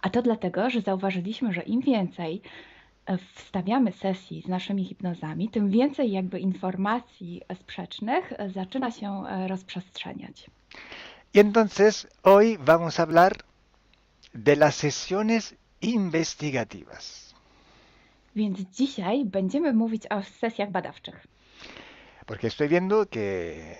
A to dlatego, że zauważyliśmy, że im więcej wstawiamy sesji z naszymi hipnozami, tym więcej jakby informacji sprzecznych zaczyna się rozprzestrzeniać. Y entonces hoy vamos a hablar de las sesiones investigativas. Więc dzisiaj będziemy mówić o sesjach badawczych. Porque estoy viendo que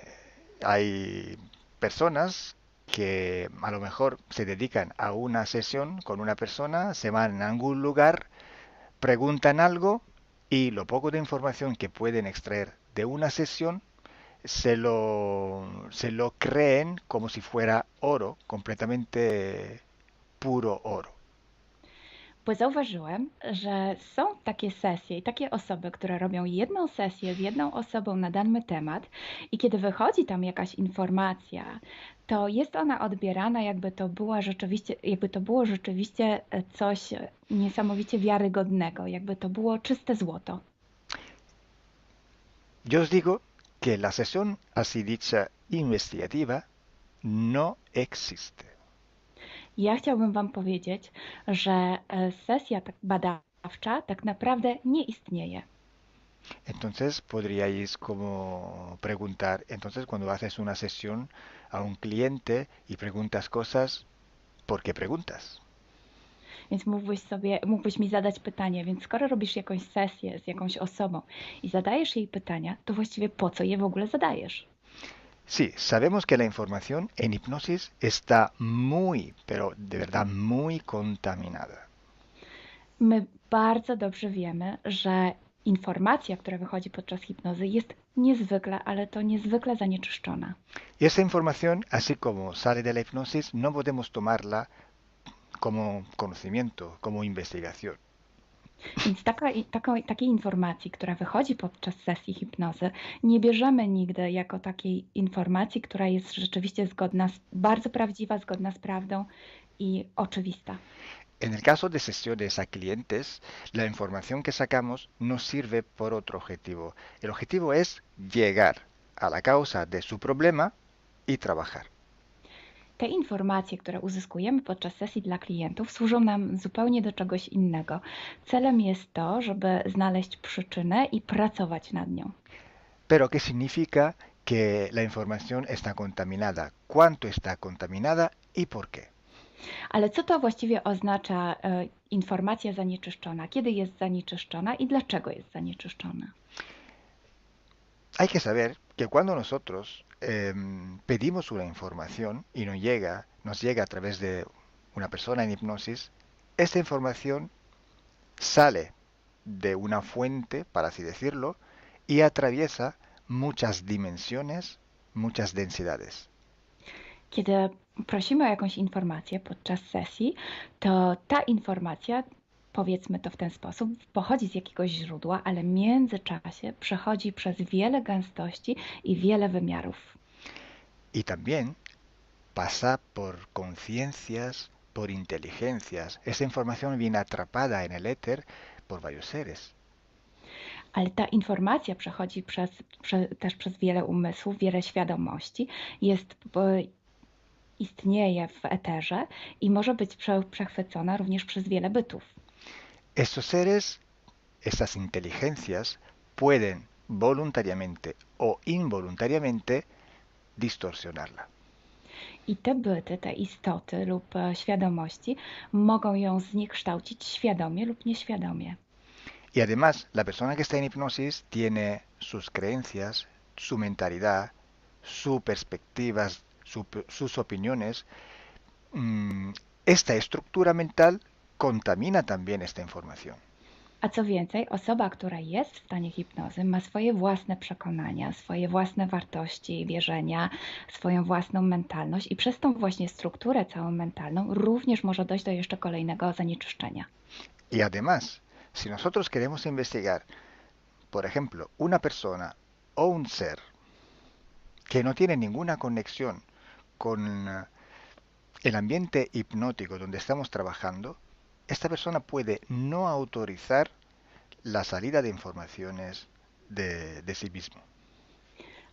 hay personas que a lo mejor se dedican a una sesión con una persona, se van a algún lugar, preguntan algo y lo poco de información que pueden extraer de una sesión se lo creen como si fuera oro, completamente puro oro. Bo zauważyłem, że są takie sesje i takie osoby, które robią jedną sesję z jedną osobą na dany temat i kiedy wychodzi tam jakaś informacja, to jest ona odbierana, jakby to było rzeczywiście coś niesamowicie wiarygodnego, jakby to było czyste złoto. Yo os digo que la sesión así dicha investigativa no existe. Ja chciałbym Wam powiedzieć, że sesja badawcza tak naprawdę nie istnieje. Entonces podríais como preguntar, entonces cuando haces una sesión a un cliente y preguntas cosas, ¿por qué preguntas? Więc mógłbyś mi zadać pytanie, więc skoro robisz jakąś sesję z jakąś osobą i zadajesz jej pytania, to właściwie po co je w ogóle zadajesz? Sí, sabemos que la información en hipnosis está muy, pero de verdad muy contaminada. My bardzo dobrze wiemy, że informacja, która wychodzi podczas hipnozy jest niezwykle, ale to niezwykle zanieczyszczona. Y esa información, así como sale de la hipnosis, no podemos tomarla como conocimiento, como investigación. Więc takiej informacji, która wychodzi podczas sesji hipnozy, nie bierzemy nigdy jako takiej informacji, która jest rzeczywiście bardzo prawdziwa, zgodna z prawdą i oczywista. En el caso de sesiones a clientes, la información que sacamos nos sirve por otro objetivo. El objetivo es llegar a la causa de su problema y trabajar. Te informacje, które uzyskujemy podczas sesji dla klientów, służą nam zupełnie do czegoś innego. Celem jest to, żeby znaleźć przyczynę i pracować nad nią. Pero ¿qué significa que la información está contaminada? ¿Cuánto está contaminada y por qué? Ale co to właściwie oznacza informacja zanieczyszczona? Kiedy jest zanieczyszczona i dlaczego jest zanieczyszczona? Hay que saber que cuando nosotros pedimos una información y nos llega a través de una persona en hipnosis, esta información sale de una fuente, para así decirlo, y atraviesa muchas dimensiones, muchas densidades. Kiedy prosimy o jakąś informację podczas sesji, to ta informacja, powiedzmy to w ten sposób, pochodzi z jakiegoś źródła, ale w międzyczasie przechodzi przez wiele gęstości i wiele wymiarów. Y también pasa por conciencias, por inteligencias. Esa información viene atrapada en el éter por varios seres. Ale ta informacja przechodzi też przez wiele umysłów, wiele świadomości, istnieje w eterze i może być przechwycona również przez wiele bytów. Estos seres, estas inteligencias, pueden voluntariamente o involuntariamente distorsionarla. I te byty, te istoty lub świadomości mogą ją zniekształcić świadomie lub nieświadomie. Y además, la persona que está en hipnosis tiene sus creencias, su mentalidad, sus perspectivas, sus opiniones. Esta estructura mental contamina también esta información. A co więcej, osoba, która jest w stanie hipnozy, ma swoje własne przekonania, swoje własne wartości, wierzenia, swoją własną mentalność i przez tą właśnie strukturę całą mentalną również może dojść do jeszcze kolejnego zanieczyszczenia. Y además, si nosotros queremos investigar, por ejemplo, una persona o un ser que no tiene ninguna conexión con el ambiente hipnótico donde estamos trabajando, esta persona puede no autorizar la salida de informaciones de sí mismo.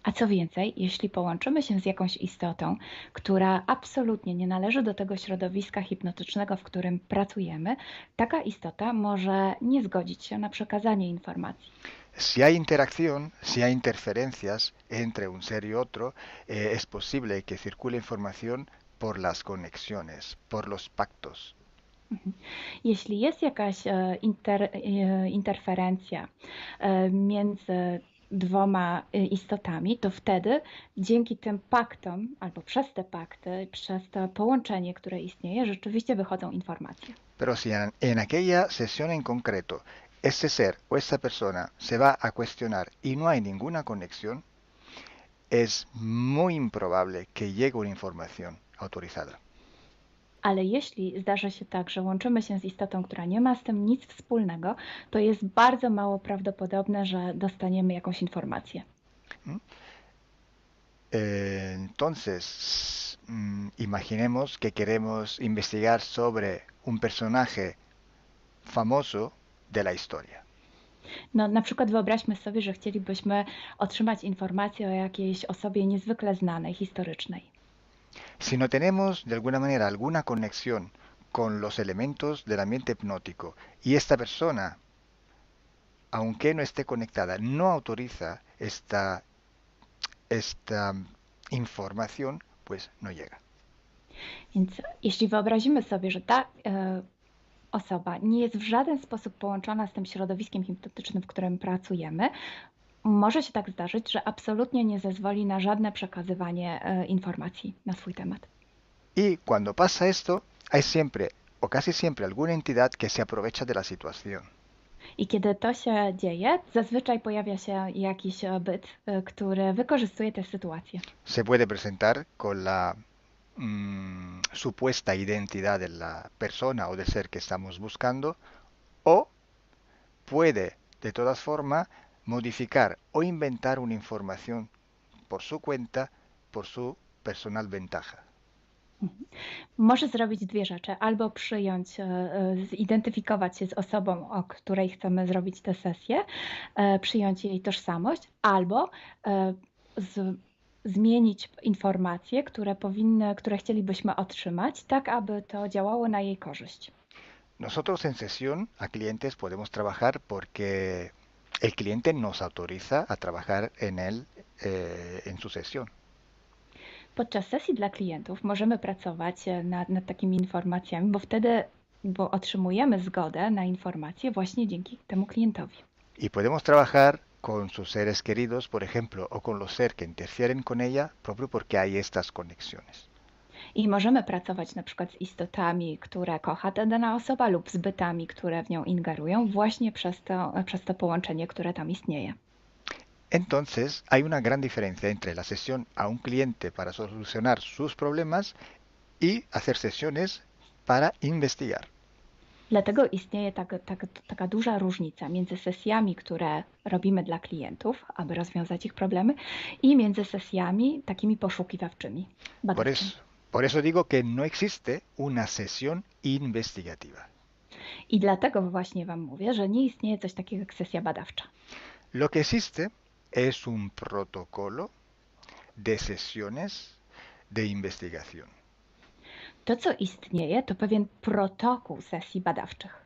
A co więcej, jeśli połączymy się z jakąś istotą, która absolutnie nie należy do tego środowiska hipnotycznego, w którym pracujemy, taka istota może nie zgodzić się na przekazanie informacji. Si hay interacción, si hay interferencias entre un ser y otro, es posible que circule información por las conexiones, por los pactos. Jeśli jest jakaś interferencja między dwoma istotami, to wtedy dzięki tym paktom, albo przez te pakty, przez to połączenie, które istnieje, rzeczywiście wychodzą informacje. Pero si en aquella sesión en concreto ese ser o esa persona se va a cuestionar y no hay ninguna conexión, es muy improbable que llegue una información autorizada. Ale jeśli zdarzy się tak, że łączymy się z istotą, która nie ma z tym nic wspólnego, to jest bardzo mało prawdopodobne, że dostaniemy jakąś informację. Entonces, imaginemos que queremos investigar sobre un personaje famoso de la historia. No, na przykład wyobraźmy sobie, że chcielibyśmy otrzymać informację o jakiejś osobie niezwykle znanej, historycznej. Si no tenemos de alguna manera alguna conexión con los elementos del ambiente hipnótico y esta persona, aunque no esté conectada, no autoriza esta información, pues no llega. Więc jeśli wyobrazimy sobie, że ta osoba nie jest w żaden sposób połączona z tym środowiskiem hipnotycznym, w którym pracujemy, może się tak zdarzyć, że absolutnie nie zezwoli na żadne przekazywanie informacji na swój temat. Y cuando pasa esto, hay siempre o casi siempre alguna entidad que se aprovecha de la situación. I kiedy to się dzieje, zazwyczaj pojawia się jakiś byt, który wykorzystuje tę sytuację. Se puede presentar con la supuesta identidad de la persona o del ser que estamos buscando, o puede de todas formas modificar o inventar una información por su cuenta, por su personal ventaja. Może zrobić dwie rzeczy. Albo przyjąć, zidentyfikować się z osobą, o której chcemy zrobić tę sesję, przyjąć jej tożsamość, albo zmienić informacje, które chcielibyśmy otrzymać, tak aby to działało na jej korzyść. Nosotros en sesión a clientes podemos trabajar porque el cliente nos autoriza a trabajar en él en su sesión. Podczas sesji dla klientów możemy pracować nad takimi informacjami, bo otrzymujemy zgodę na informacje właśnie dzięki temu klientowi. Y podemos trabajar con sus seres queridos, por ejemplo, o con los seres que interfieren con ella, propio porque hay estas conexiones. I możemy pracować na przykład z istotami, które kocha ta dana osoba, lub z bytami, które w nią ingerują, właśnie przez to połączenie, które tam istnieje. Entonces, hay una gran diferencia entre la sesión a un cliente para solucionar sus problemas y hacer sesiones para investigar. Dlatego istnieje taka duża różnica między sesjami, które robimy dla klientów, aby rozwiązać ich problemy, i między sesjami takimi poszukiwawczymi, badawczymi. Por eso digo que no existe una sesión investigativa. I dlatego właśnie Wam mówię, że nie istnieje coś takiego jak sesja badawcza. Lo que existe es un protocolo de sesiones de investigación. To, co istnieje, to pewien protokół sesji badawczych.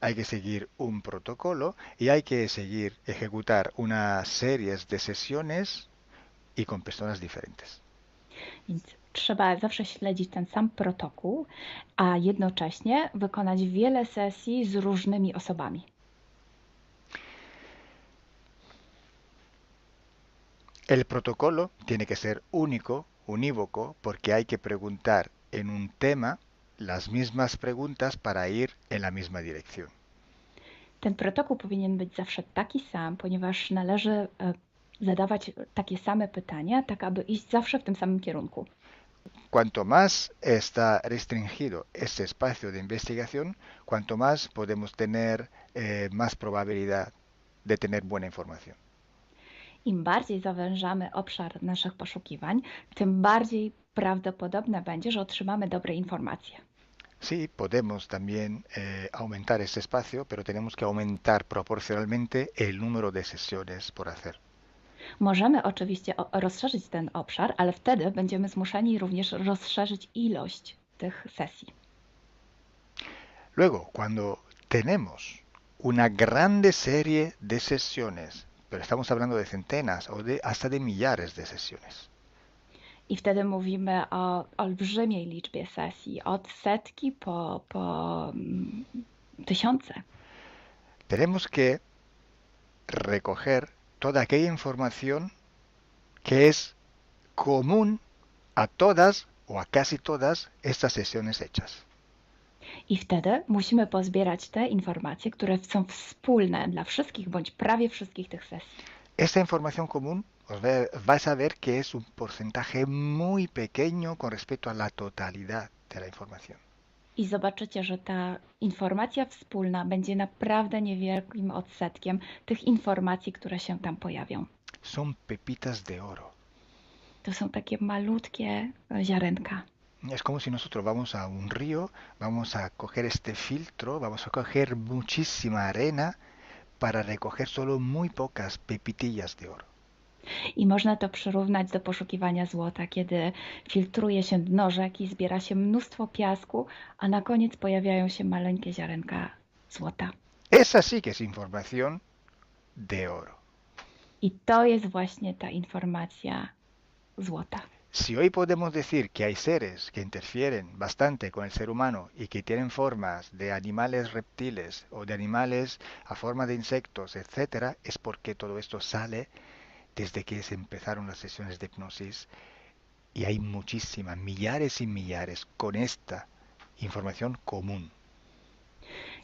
Hay que seguir un protocolo y hay que seguir, ejecutar una serie de sesiones y con personas diferentes. Więc trzeba zawsze śledzić ten sam protokół, a jednocześnie wykonać wiele sesji z różnymi osobami. El protocolo tiene que ser único, unívoco, porque hay que preguntar en un tema las mismas preguntas para ir en la misma dirección. Ten protokół powinien być zawsze taki sam, ponieważ należy zadawać takie same pytania, tak aby iść zawsze w tym samym kierunku. Cuanto más está restringido este espacio de investigación, cuanto más podemos tener más probabilidad de tener buena información. Im bardziej zawężamy obszar naszych poszukiwań, tym bardziej prawdopodobne będzie, że otrzymamy dobre informacje. Sí, podemos también aumentar este espacio, pero tenemos que aumentar proporcionalmente el número de sesiones por hacer. Możemy oczywiście rozszerzyć ten obszar, ale wtedy będziemy zmuszeni również rozszerzyć ilość tych sesji. Luego, cuando tenemos una grande serie de sesiones, pero estamos hablando de centenas o hasta de millares de sesiones. I wtedy mówimy o olbrzymiej liczbie sesji, od setki po tysiące. Tenemos que recoger toda aquella información que es común a todas o a casi todas estas sesiones hechas. I wtedy musimy pozbierać te informacje, które są wspólne dla wszystkich bądź prawie wszystkich tych sesji. Esta información común vais a ver que es un porcentaje muy pequeño con respecto a la totalidad de la información. I zobaczycie, że ta informacja wspólna będzie naprawdę niewielkim odsetkiem tych informacji, które się tam pojawią. Son pepitas de oro. To są takie malutkie ziarenka. Es como si nosotros vamos a un río, vamos a coger este filtro, vamos a coger muchísima arena para recoger solo muy pocas pepitillas de oro. I można to przyrównać do poszukiwania złota, kiedy filtruje się dno rzeki, zbiera się mnóstwo piasku, a na koniec pojawiają się maleńkie ziarenka złota. Esa sí que es información de oro. I to jest właśnie ta informacja złota. Si hoy podemos decir que hay seres que interfieren bastante con el ser humano y que tienen formas de animales reptiles o de animales a forma de insectos, etc., es porque todo esto sale desde que se empezaron las sesiones de hipnosis y hay muchísimas, millares y millares con esta información común.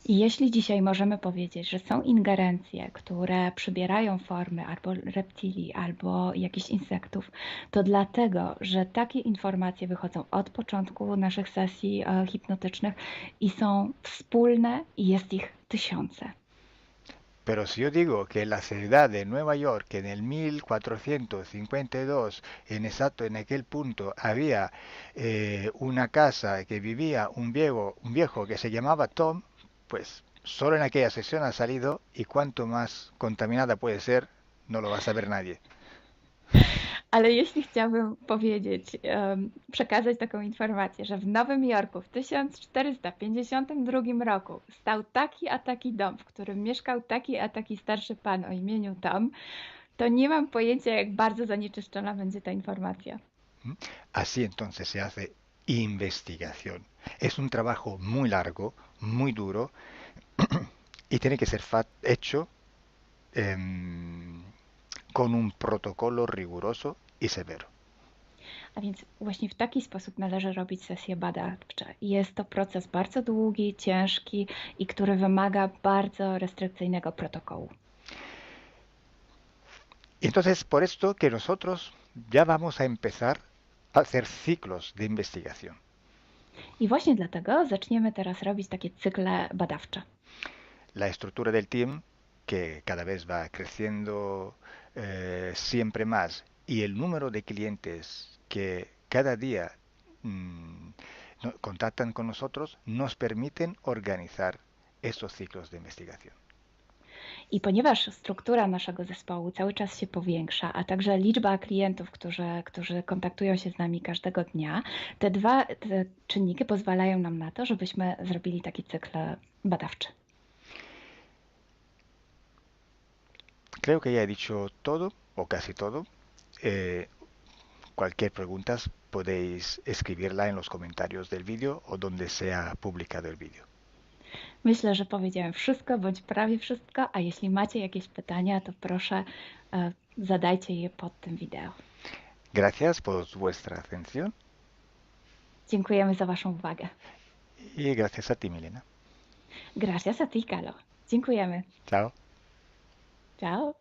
I jeśli dzisiaj możemy powiedzieć, że są ingerencje, które przybierają formy albo reptilii, albo jakichś insektów, to dlatego, że takie informacje wychodzą od początku naszych sesji hipnotycznych i są wspólne i jest ich tysiące. Pero si yo digo que en la ciudad de Nueva York, en el 1452, en aquel punto, había una casa que vivía un viejo que se llamaba Tom, pues solo en aquella sesión ha salido, y cuanto más contaminada puede ser, no lo va a saber nadie. Ale jeśli chciałabym powiedzieć, przekazać taką informację, że w Nowym Jorku w 1452 roku stał taki a taki dom, w którym mieszkał taki a taki starszy pan o imieniu Tom, to nie mam pojęcia, jak bardzo zanieczyszczona będzie ta informacja. Así entonces se hace investigación. Es un trabajo muy largo, muy duro, y tiene que ser hecho con un protocolo riguroso y severo. A więc właśnie w taki sposób należy robić sesje badawcze. Jest to proces bardzo długi, ciężki i który wymaga bardzo restrykcyjnego protokołu. Entonces, por esto que nosotros ya vamos a empezar a hacer ciclos de investigación. I właśnie dlatego zaczniemy teraz robić takie cykle badawcze. La estructura del team, que cada vez va creciendo siempre más, y el número de clientes que cada día contactan con nosotros, nos permiten organizar estos ciclos de investigación. I ponieważ struktura naszego zespołu cały czas się powiększa, a także liczba klientów, którzy kontaktują się z nami każdego dnia, te czynniki pozwalają nam na to, żebyśmy zrobili taki cykl badawczy. Creo que ya he dicho todo, o casi todo. Cualquier pregunta podéis escribirla en los comentarios del vídeo o donde sea publicado el vídeo. Myślę, że powiedziałem wszystko, bądź prawie wszystko, a jeśli macie jakieś pytania, to proszę zadajcie je pod tym wideo. Gracias por vuestra atención. Dziękujemy za Waszą uwagę. Y gracias a ti, Milena. Gracias a ti, Kalo. Dziękujemy. Chao. Ciao.